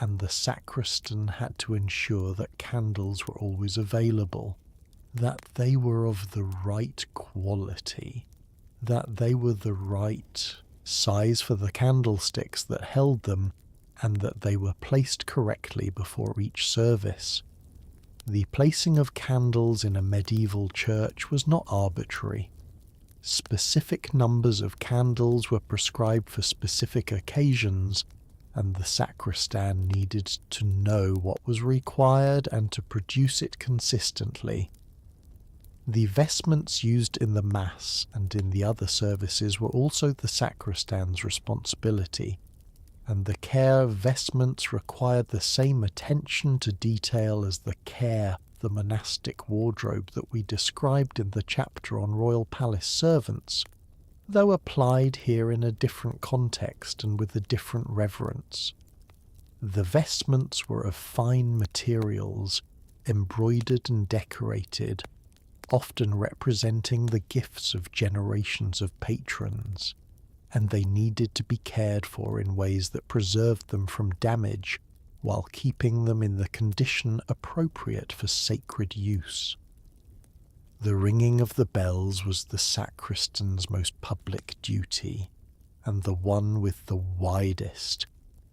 and the sacristan had to ensure that candles were always available, that they were of the right quality, that they were the right size for the candlesticks that held them, and that they were placed correctly before each service. The placing of candles in a medieval church was not arbitrary. Specific numbers of candles were prescribed for specific occasions, and the sacristan needed to know what was required and to produce it consistently. The vestments used in the Mass and in the other services were also the sacristan's responsibility, and the care of vestments required the same attention to detail as the care of the monastic wardrobe that we described in the chapter on royal palace servants, though applied here in a different context and with a different reverence. The vestments were of fine materials, embroidered and decorated, often representing the gifts of generations of patrons, and they needed to be cared for in ways that preserved them from damage while keeping them in the condition appropriate for sacred use. The ringing of the bells was the sacristan's most public duty, and the one with the widest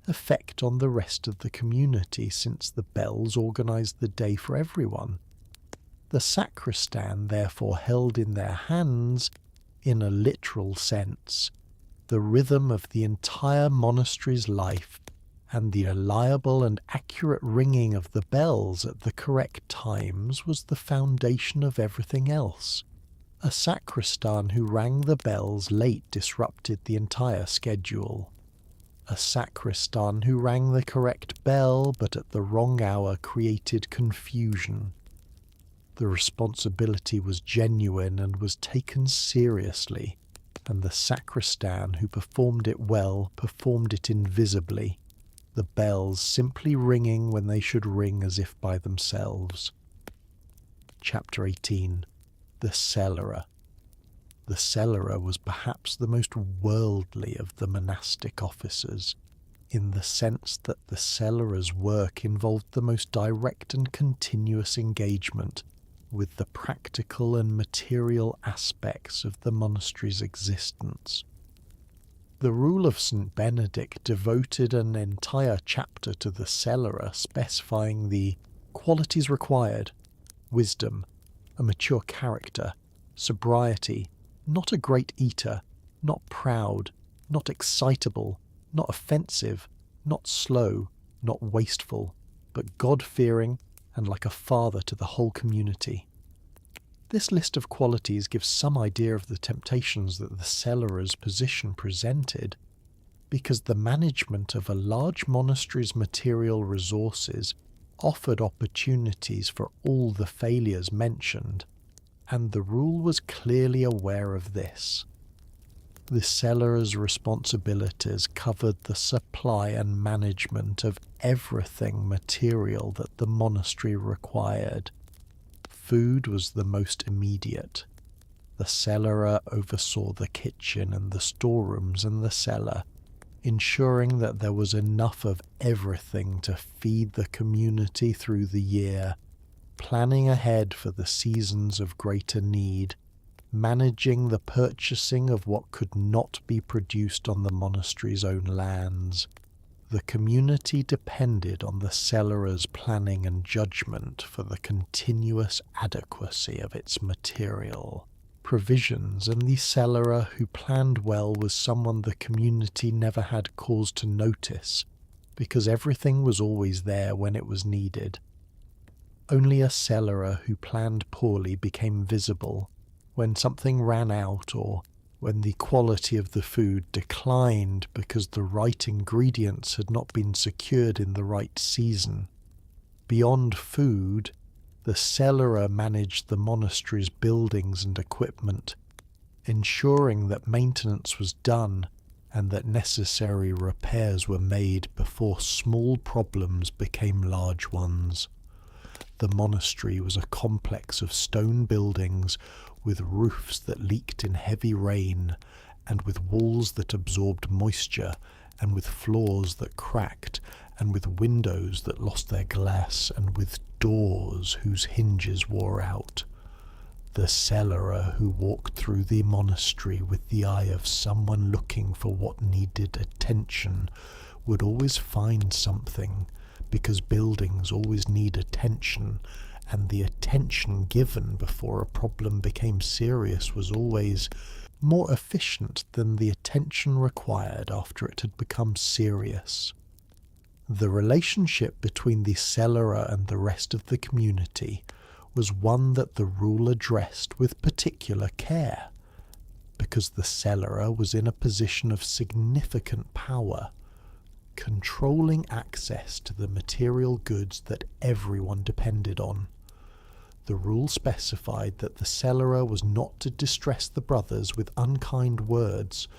effect on the rest of the community, since the bells organized the day for everyone. The sacristan therefore held in their hands, in a literal sense, the rhythm of the entire monastery's life, and the reliable and accurate ringing of the bells at the correct times was the foundation of everything else. A sacristan who rang the bells late disrupted the entire schedule. A sacristan who rang the correct bell but at the wrong hour created confusion. The responsibility was genuine and was taken seriously, and the sacristan who performed it well performed it invisibly, the bells simply ringing when they should ring as if by themselves. Chapter 18. The Cellarer. The Cellarer was perhaps the most worldly of the monastic officers, in the sense that the Cellarer's work involved the most direct and continuous engagement with the practical and material aspects of the monastery's existence. The Rule of St. Benedict devoted an entire chapter to the Cellarer, specifying the qualities required: wisdom, a mature character, sobriety, not a great eater, not proud, not excitable, not offensive, not slow, not wasteful, but God-fearing and like a father to the whole community. This list of qualities gives some idea of the temptations that the Cellarer's position presented, because the management of a large monastery's material resources offered opportunities for all the failures mentioned, and the rule was clearly aware of this. The Cellarer's responsibilities covered the supply and management of everything material that the monastery required. Food was the most immediate. The Cellarer oversaw the kitchen and the storerooms and the cellar, ensuring that there was enough of everything to feed the community through the year, planning ahead for the seasons of greater need, managing the purchasing of what could not be produced on the monastery's own lands. The community depended on the Cellarer's planning and judgment for the continuous adequacy of its material provisions, and the Cellarer who planned well was someone the community never had cause to notice, because everything was always there when it was needed. Only a Cellarer who planned poorly became visible when something ran out, or when the quality of the food declined because the right ingredients had not been secured in the right season. Beyond food, the Cellarer managed the monastery's buildings and equipment, ensuring that maintenance was done and that necessary repairs were made before small problems became large ones. The monastery was a complex of stone buildings with roofs that leaked in heavy rain, and with walls that absorbed moisture, and with floors that cracked, and with windows that lost their glass, and with doors whose hinges wore out. The Cellarer who walked through the monastery with the eye of someone looking for what needed attention would always find something, because buildings always need attention, and the attention given before a problem became serious was always more efficient than the attention required after it had become serious. The relationship between the Cellarer and the rest of the community was one that the rule addressed with particular care, because the Cellarer was in a position of significant power, controlling access to the material goods that everyone depended on. The rule specified that the Cellarer was not to distress the brothers with unkind words,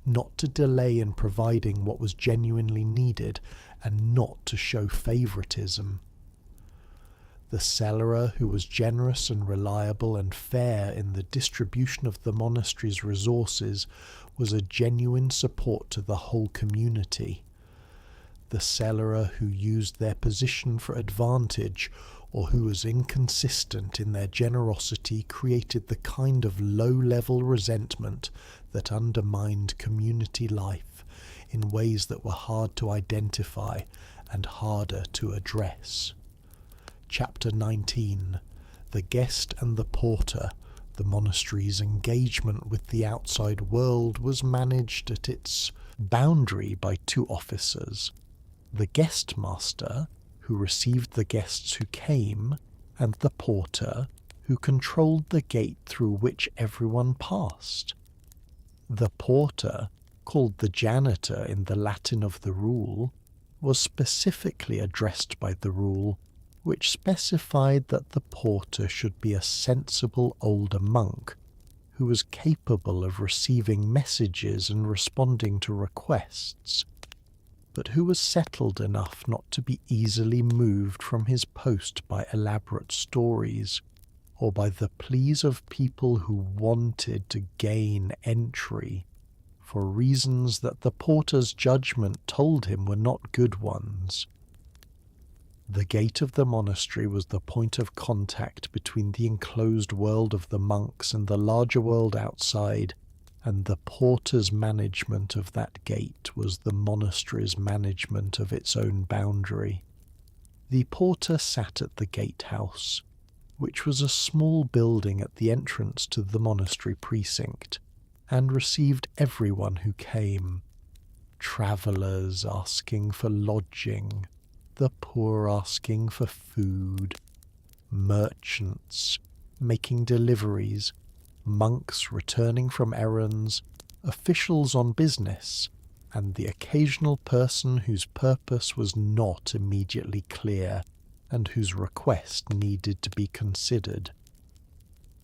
not to delay in providing what was genuinely needed, and not to show favoritism. The Cellarer, who was generous and reliable and fair in the distribution of the monastery's resources, was a genuine support to the whole community. The Cellarer who used their position for advantage, or who was inconsistent in their generosity, created the kind of low-level resentment that undermined community life in ways that were hard to identify and harder to address. Chapter 19. The Guest and the Porter. The monastery's engagement with the outside world was managed at its boundary by two officers: the guest master, who received the guests who came, and the porter, who controlled the gate through which everyone passed. The porter, called the janitor in the Latin of the rule, was specifically addressed by the rule, which specified that the porter should be a sensible older monk, who was capable of receiving messages and responding to requests, but who was settled enough not to be easily moved from his post by elaborate stories, or by the pleas of people who wanted to gain entry for reasons that the porter's judgment told him were not good ones. The gate of the monastery was the point of contact between the enclosed world of the monks and the larger world outside, and the porter's management of that gate was the monastery's management of its own boundary. The porter sat at the gatehouse, which was a small building at the entrance to the monastery precinct, and received everyone who came. Travellers asking for lodging, the poor asking for food, merchants making deliveries, monks returning from errands, officials on business, and the occasional person whose purpose was not immediately clear and whose request needed to be considered.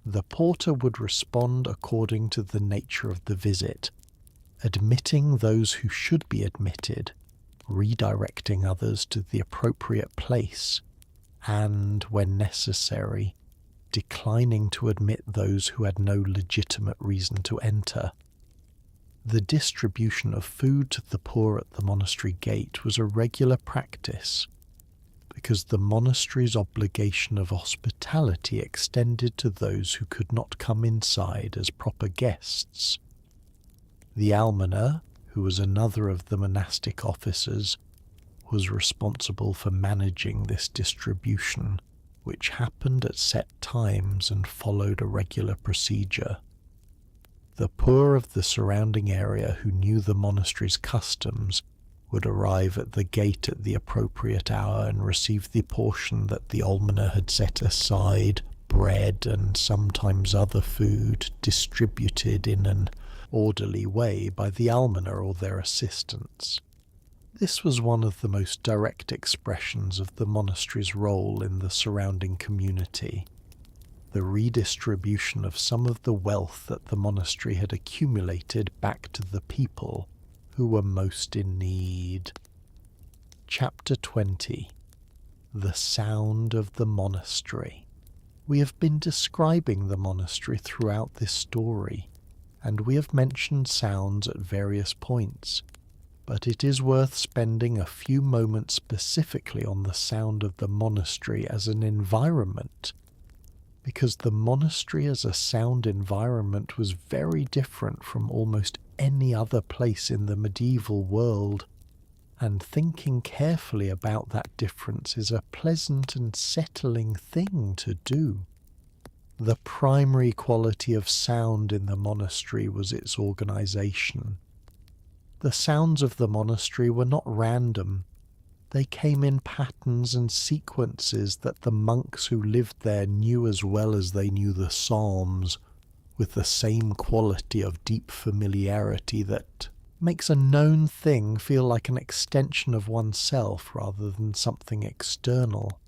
The porter would respond according to the nature of the visit, admitting those who should be admitted, redirecting others to the appropriate place, and, when necessary, declining to admit those who had no legitimate reason to enter. The distribution of food to the poor at the monastery gate was a regular practice, because the monastery's obligation of hospitality extended to those who could not come inside as proper guests. The almoner, who was another of the monastic officers, was responsible for managing this distribution, which happened at set times and followed a regular procedure. The poor of the surrounding area who knew the monastery's customs would arrive at the gate at the appropriate hour and receive the portion that the almoner had set aside, bread and sometimes other food, distributed in an orderly way by the almoner or their assistants. This was one of the most direct expressions of the monastery's role in the surrounding community, the redistribution of some of the wealth that the monastery had accumulated back to the people who were most in need. Chapter 20. The Sound of the Monastery. We have been describing the monastery throughout this story, and we have mentioned sounds at various points, but it is worth spending a few moments specifically on the sound of the monastery as an environment, because the monastery as a sound environment was very different from almost any other place in the medieval world, and thinking carefully about that difference is a pleasant and settling thing to do. The primary quality of sound in the monastery was its organization. The sounds of the monastery were not random. They came in patterns and sequences that the monks who lived there knew as well as they knew the psalms, with the same quality of deep familiarity that makes a known thing feel like an extension of oneself rather than something external.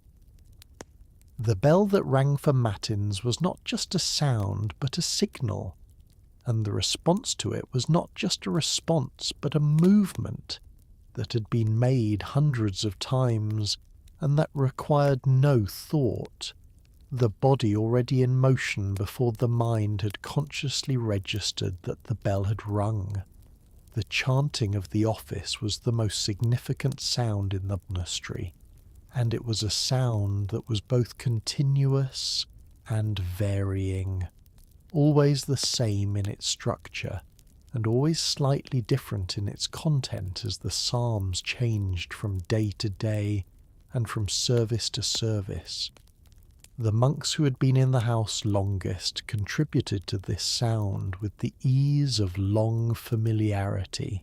The bell that rang for matins was not just a sound but a signal, and the response to it was not just a response but a movement that had been made hundreds of times and that required no thought, the body already in motion before the mind had consciously registered that the bell had rung. The chanting of the office was the most significant sound in the monastery, and it was a sound that was both continuous and varying, always the same in its structure, and always slightly different in its content as the psalms changed from day to day and from service to service. The monks who had been in the house longest contributed to this sound with the ease of long familiarity,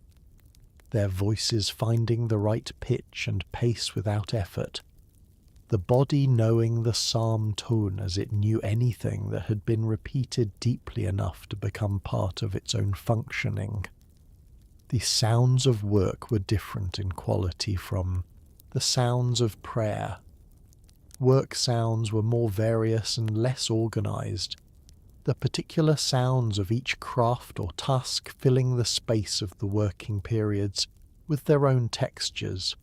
their voices finding the right pitch and pace without effort, the body knowing the psalm tone as it knew anything that had been repeated deeply enough to become part of its own functioning. The sounds of work were different in quality from the sounds of prayer. Work sounds were more various and less organized, the particular sounds of each craft or task filling the space of the working periods with their own textures.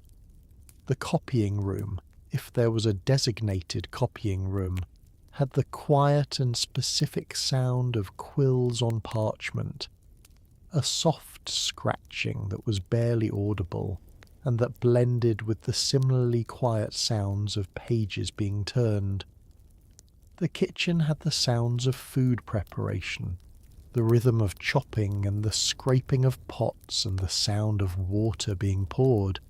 The copying room, if there was a designated copying room, had the quiet and specific sound of quills on parchment, a soft scratching that was barely audible and that blended with the similarly quiet sounds of pages being turned. The kitchen had the sounds of food preparation, the rhythm of chopping and the scraping of pots and the sound of water being poured.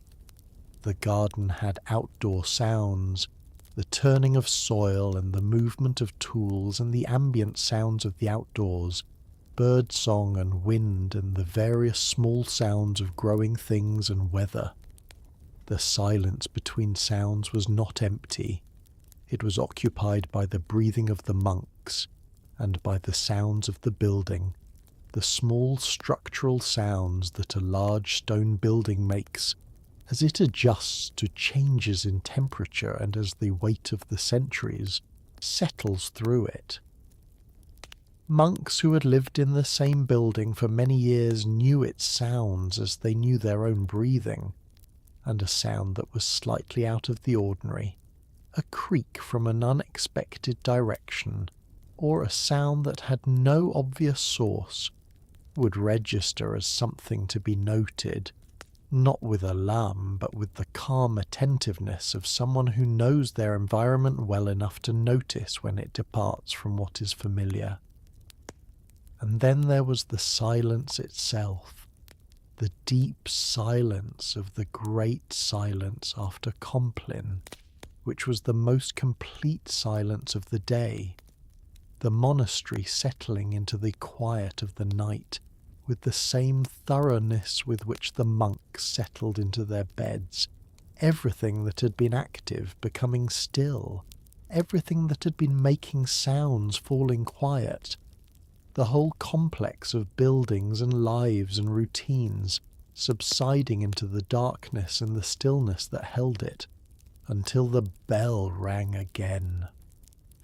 The garden had outdoor sounds, the turning of soil and the movement of tools and the ambient sounds of the outdoors, bird song and wind and the various small sounds of growing things and weather. The silence between sounds was not empty. It was occupied by the breathing of the monks and by the sounds of the building, the small structural sounds that a large stone building makes as it adjusts to changes in temperature and as the weight of the centuries settles through it. Monks who had lived in the same building for many years knew its sounds as they knew their own breathing, and a sound that was slightly out of the ordinary, a creak from an unexpected direction, or a sound that had no obvious source, would register as something to be noted, not with alarm but with the calm attentiveness of someone who knows their environment well enough to notice when it departs from what is familiar. And then there was the silence itself, the deep silence of the great silence after Compline, which was the most complete silence of the day, the monastery settling into the quiet of the night with the same thoroughness with which the monks settled into their beds, everything that had been active becoming still, everything that had been making sounds falling quiet, the whole complex of buildings and lives and routines subsiding into the darkness and the stillness that held it, until the bell rang again.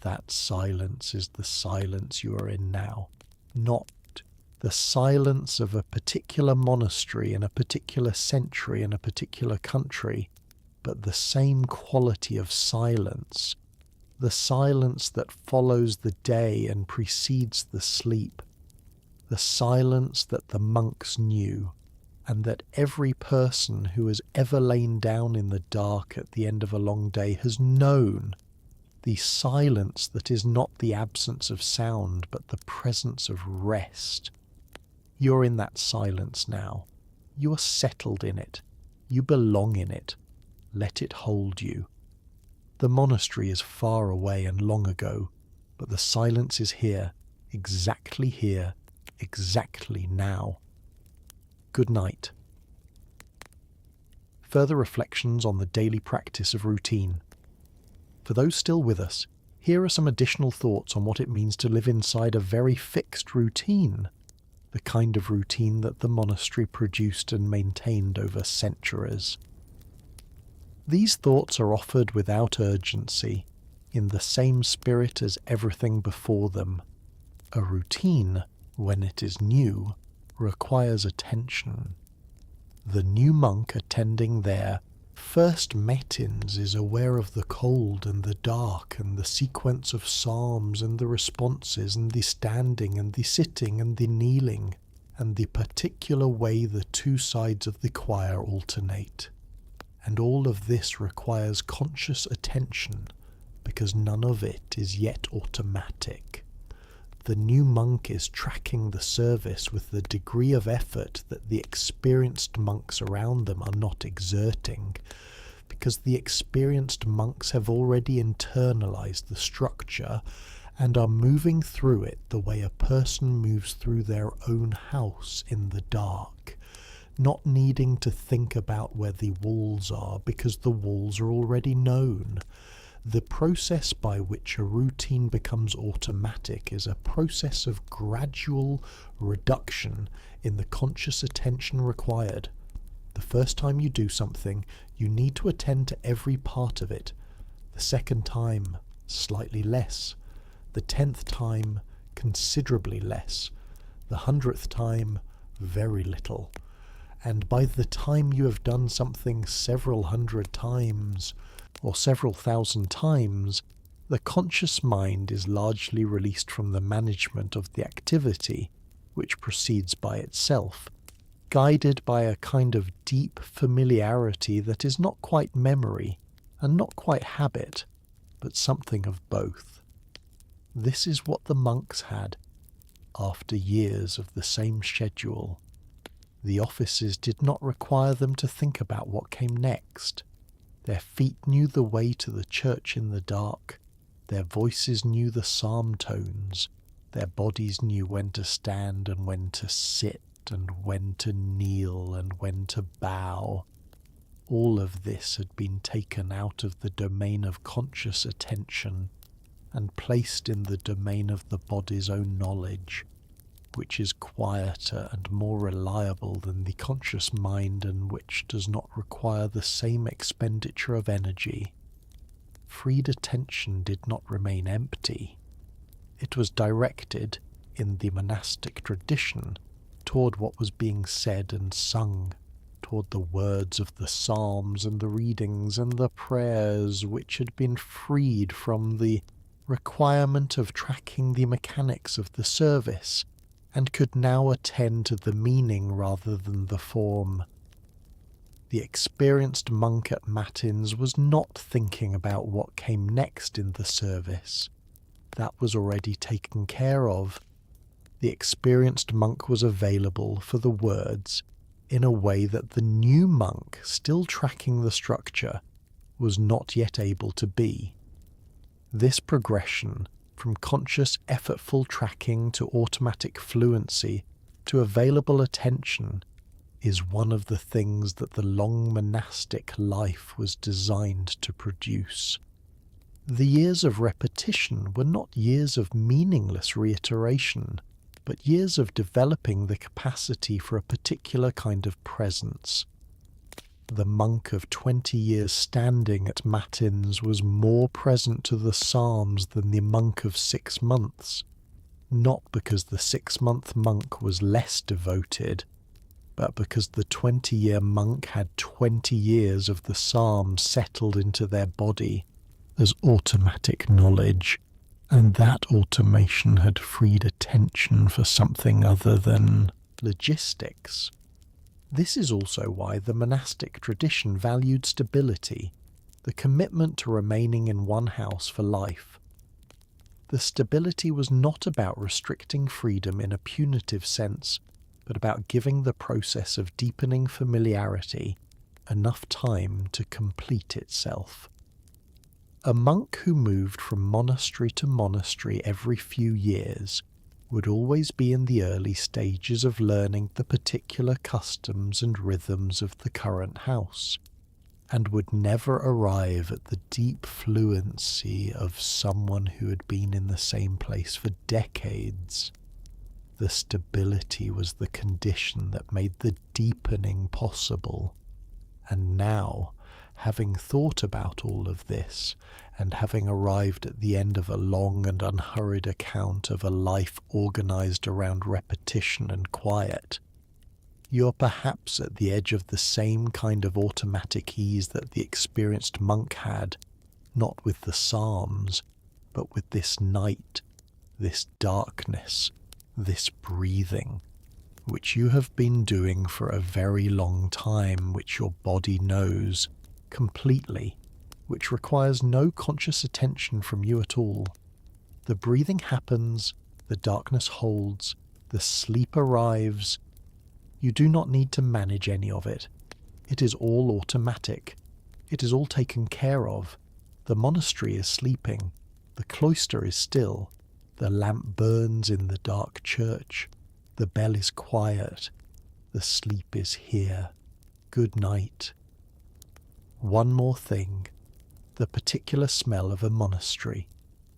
That silence is the silence you are in now, not the silence of a particular monastery in a particular century in a particular country, but the same quality of silence, the silence that follows the day and precedes the sleep, the silence that the monks knew, and that every person who has ever lain down in the dark at the end of a long day has known, the silence that is not the absence of sound but the presence of rest. You're in that silence now. You are settled in it. You belong in it. Let it hold you. The monastery is far away and long ago, but the silence is here, exactly now. Good night. Further reflections on the daily practice of routine. For those still with us, here are some additional thoughts on what it means to live inside a very fixed routine, the kind of routine that the monastery produced and maintained over centuries. These thoughts are offered without urgency, in the same spirit as everything before them. A routine, when it is new, requires attention. The new monk attending there first matins is aware of the cold and the dark and the sequence of psalms and the responses and the standing and the sitting and the kneeling and the particular way the two sides of the choir alternate. And all of this requires conscious attention because none of it is yet automatic. The new monk is tracking the service with the degree of effort that the experienced monks around them are not exerting, because the experienced monks have already internalized the structure and are moving through it the way a person moves through their own house in the dark, not needing to think about where the walls are because the walls are already known. The process by which a routine becomes automatic is a process of gradual reduction in the conscious attention required. The first time you do something, you need to attend to every part of it. The second time, slightly less. The 10th time, considerably less. The 100th time, very little. And by the time you have done something several hundred times, or several thousand times, The conscious mind is largely released from the management of the activity, which proceeds by itself, guided by a kind of deep familiarity that is not quite memory and not quite habit, but something of both. This is what the monks had after years of the same schedule. The offices did not require them to think about what came next. Their feet knew the way to the church in the dark. Their voices knew the psalm tones. Their bodies knew when to stand and when to sit and when to kneel and when to bow. All of this had been taken out of the domain of conscious attention and placed in the domain of the body's own knowledge, which is quieter and more reliable than the conscious mind and which does not require the same expenditure of energy. Freed attention did not remain empty. It was directed, in the monastic tradition, toward what was being said and sung, toward the words of the psalms and the readings and the prayers which had been freed from the requirement of tracking the mechanics of the service, and could now attend to the meaning rather than the form. The experienced monk at Matins was not thinking about what came next in the service. That was already taken care of. The experienced monk was available for the words in a way that the new monk, still tracking the structure, was not yet able to be. This progression from conscious effortful tracking to automatic fluency to available attention is one of the things that the long monastic life was designed to produce. The years of repetition were not years of meaningless reiteration, but years of developing the capacity for a particular kind of presence. The monk of 20 years standing at Matins was more present to the psalms than the monk of 6 months, not because the 6-month monk was less devoted, but because the 20-year monk had 20 years of the psalms settled into their body as automatic knowledge, and that automation had freed attention for something other than logistics. This is also why the monastic tradition valued stability, the commitment to remaining in one house for life. The stability was not about restricting freedom in a punitive sense, but about giving the process of deepening familiarity enough time to complete itself. A monk who moved from monastery to monastery every few years would always be in the early stages of learning the particular customs and rhythms of the current house, and would never arrive at the deep fluency of someone who had been in the same place for decades. The stability was the condition that made the deepening possible, and now, having thought about all of this, and having arrived at the end of a long and unhurried account of a life organized around repetition and quiet, you're perhaps at the edge of the same kind of automatic ease that the experienced monk had, not with the psalms, but with this night, this darkness, this breathing, which you have been doing for a very long time, which your body knows completely, which requires no conscious attention from you at all. The breathing happens, the darkness holds, the sleep arrives. You do not need to manage any of it. It is all automatic. It is all taken care of. The monastery is sleeping. The cloister is still. The lamp burns in the dark church. The bell is quiet. The sleep is here. Good night. One more thing. The particular smell of a monastery.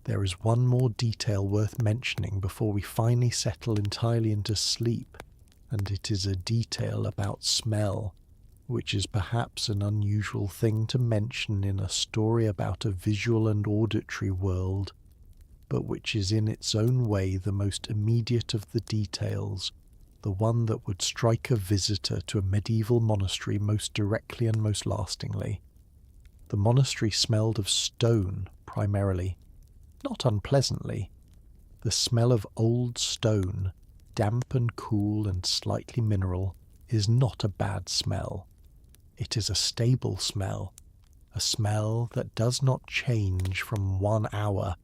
There is one more detail worth mentioning before we finally settle entirely into sleep, and it is a detail about smell, which is perhaps an unusual thing to mention in a story about a visual and auditory world, but which is in its own way the most immediate of the details, the one that would strike a visitor to a medieval monastery most directly and most lastingly. The monastery smelled of stone, primarily, not unpleasantly. The smell of old stone, damp and cool and slightly mineral, is not a bad smell. It is a stable smell, a smell that does not change from 1 hour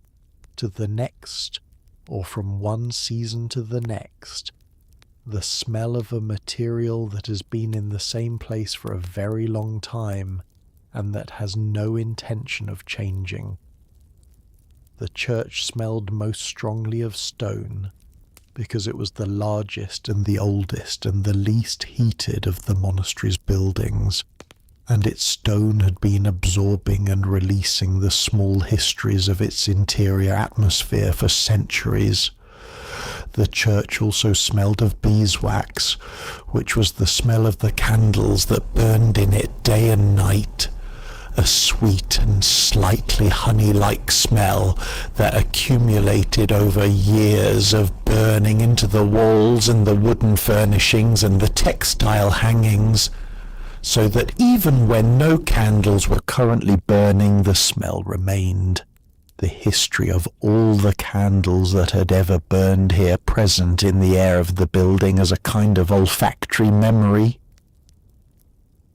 to the next or from one season to the next. The smell of a material that has been in the same place for a very long time and that has no intention of changing. The church smelled most strongly of stone because it was the largest and the oldest and the least heated of the monastery's buildings, and its stone had been absorbing and releasing the small histories of its interior atmosphere for centuries. The church also smelled of beeswax, which was the smell of the candles that burned in it day and night, a sweet and slightly honey-like smell that accumulated over years of burning into the walls and the wooden furnishings and the textile hangings, so that even when no candles were currently burning, the smell remained. The history of all the candles that had ever burned here present in the air of the building as a kind of olfactory memory.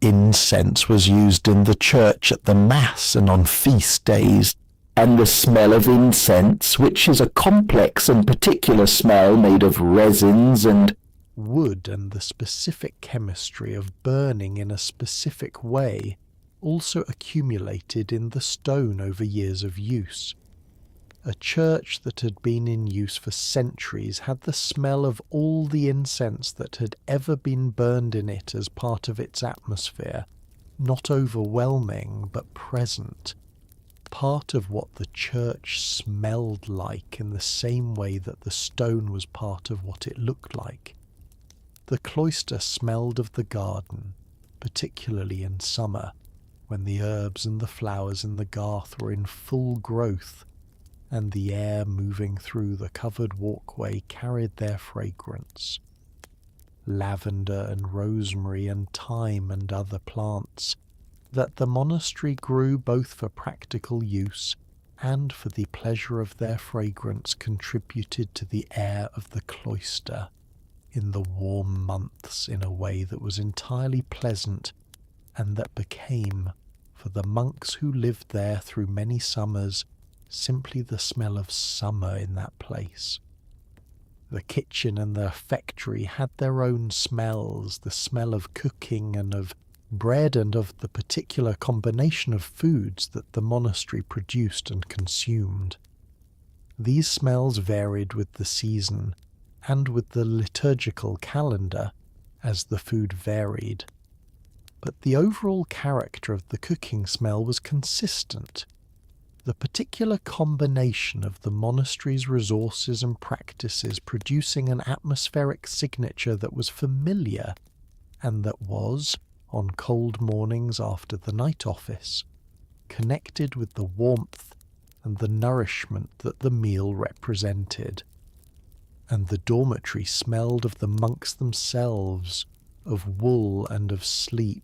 Incense was used in the church at the Mass and on feast days, and the smell of incense, which is a complex and particular smell made of resins and wood, and the specific chemistry of burning in a specific way, also accumulated in the stone over years of use. A church that had been in use for centuries had the smell of all the incense that had ever been burned in it as part of its atmosphere, not overwhelming but present, part of what the church smelled like in the same way that the stone was part of what it looked like. The cloister smelled of the garden, particularly in summer, when the herbs and the flowers in the garth were in full growth, and the air moving through the covered walkway carried their fragrance. Lavender and rosemary and thyme and other plants that the monastery grew both for practical use and for the pleasure of their fragrance contributed to the air of the cloister in the warm months in a way that was entirely pleasant and that became, for the monks who lived there through many summers, simply the smell of summer in that place. The kitchen and the refectory had their own smells, the smell of cooking and of bread and of the particular combination of foods that the monastery produced and consumed. These smells varied with the season and with the liturgical calendar as the food varied, but the overall character of the cooking smell was consistent. The particular combination of the monastery's resources and practices producing an atmospheric signature that was familiar and that was, on cold mornings after the night office, connected with the warmth and the nourishment that the meal represented. And the dormitory smelled of the monks themselves, of wool and of sleep,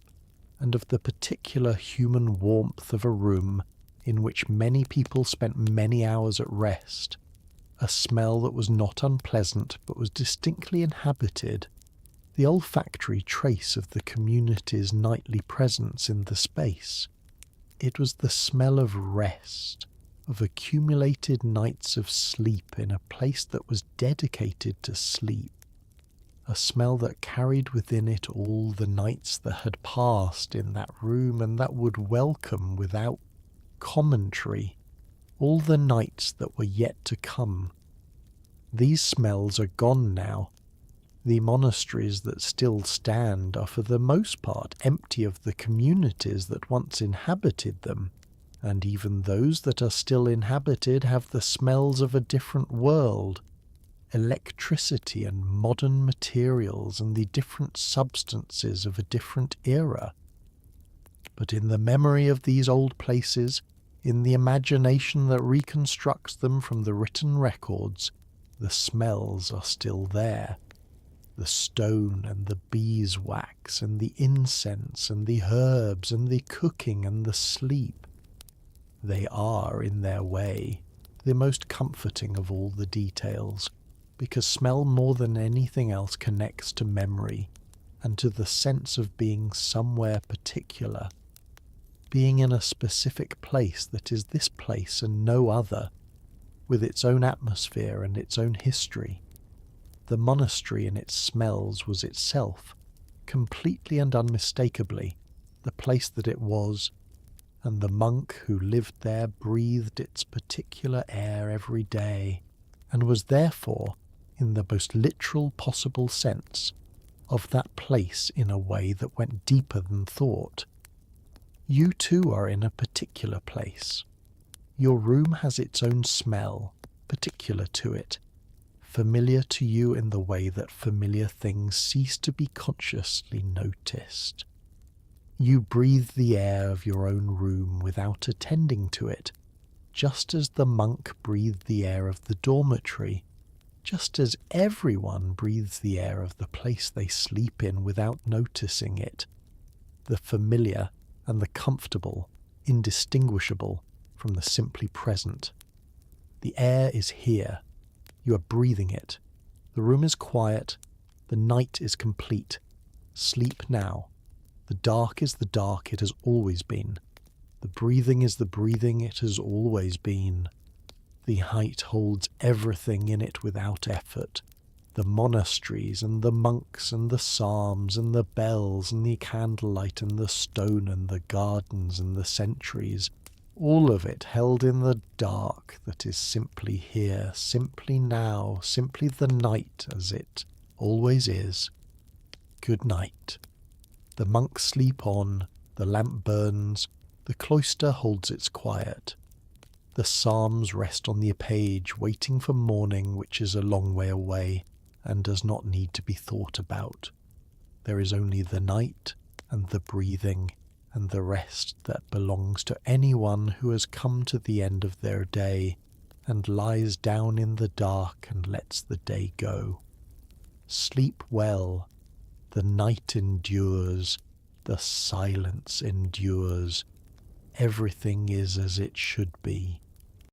and of the particular human warmth of a room in which many people spent many hours at rest, a smell that was not unpleasant but was distinctly inhabited, the olfactory trace of the community's nightly presence in the space. It was the smell of rest, of accumulated nights of sleep in a place that was dedicated to sleep, a smell that carried within it all the nights that had passed in that room and that would welcome without commentary all the nights that were yet to come. These smells are gone now. The monasteries that still stand are for the most part empty of the communities that once inhabited them, and even those that are still inhabited have the smells of a different world, electricity and modern materials and the different substances of a different era. But in the memory of these old places, in the imagination that reconstructs them from the written records, the smells are still there. The stone and the beeswax and the incense and the herbs and the cooking and the sleep. They are, in their way, the most comforting of all the details, because smell more than anything else connects to memory and to the sense of being somewhere particular, being in a specific place that is this place and no other, with its own atmosphere and its own history. The monastery in its smells was itself, completely and unmistakably, the place that it was, and the monk who lived there breathed its particular air every day, and was therefore, in the most literal possible sense, of that place in a way that went deeper than thought. You too are in a particular place. Your room has its own smell, particular to it, familiar to you in the way that familiar things cease to be consciously noticed. You breathe the air of your own room without attending to it, just as the monk breathed the air of the dormitory, just as everyone breathes the air of the place they sleep in without noticing it, the familiar and the comfortable, indistinguishable from the simply present. The air is here. You are breathing it. The room is quiet. The night is complete. Sleep now. The dark is the dark it has always been. The breathing is the breathing it has always been. The height holds everything in it without effort. The monasteries and the monks and the psalms and the bells and the candlelight and the stone and the gardens and the centuries, all of it held in the dark that is simply here, simply now, simply the night as it always is. Good night. The monks sleep on, the lamp burns, the cloister holds its quiet. The psalms rest on the page, waiting for morning, which is a long way away and does not need to be thought about. There is only the night and the breathing and the rest that belongs to anyone who has come to the end of their day and lies down in the dark and lets the day go. Sleep well. The night endures. The silence endures. Everything is as it should be.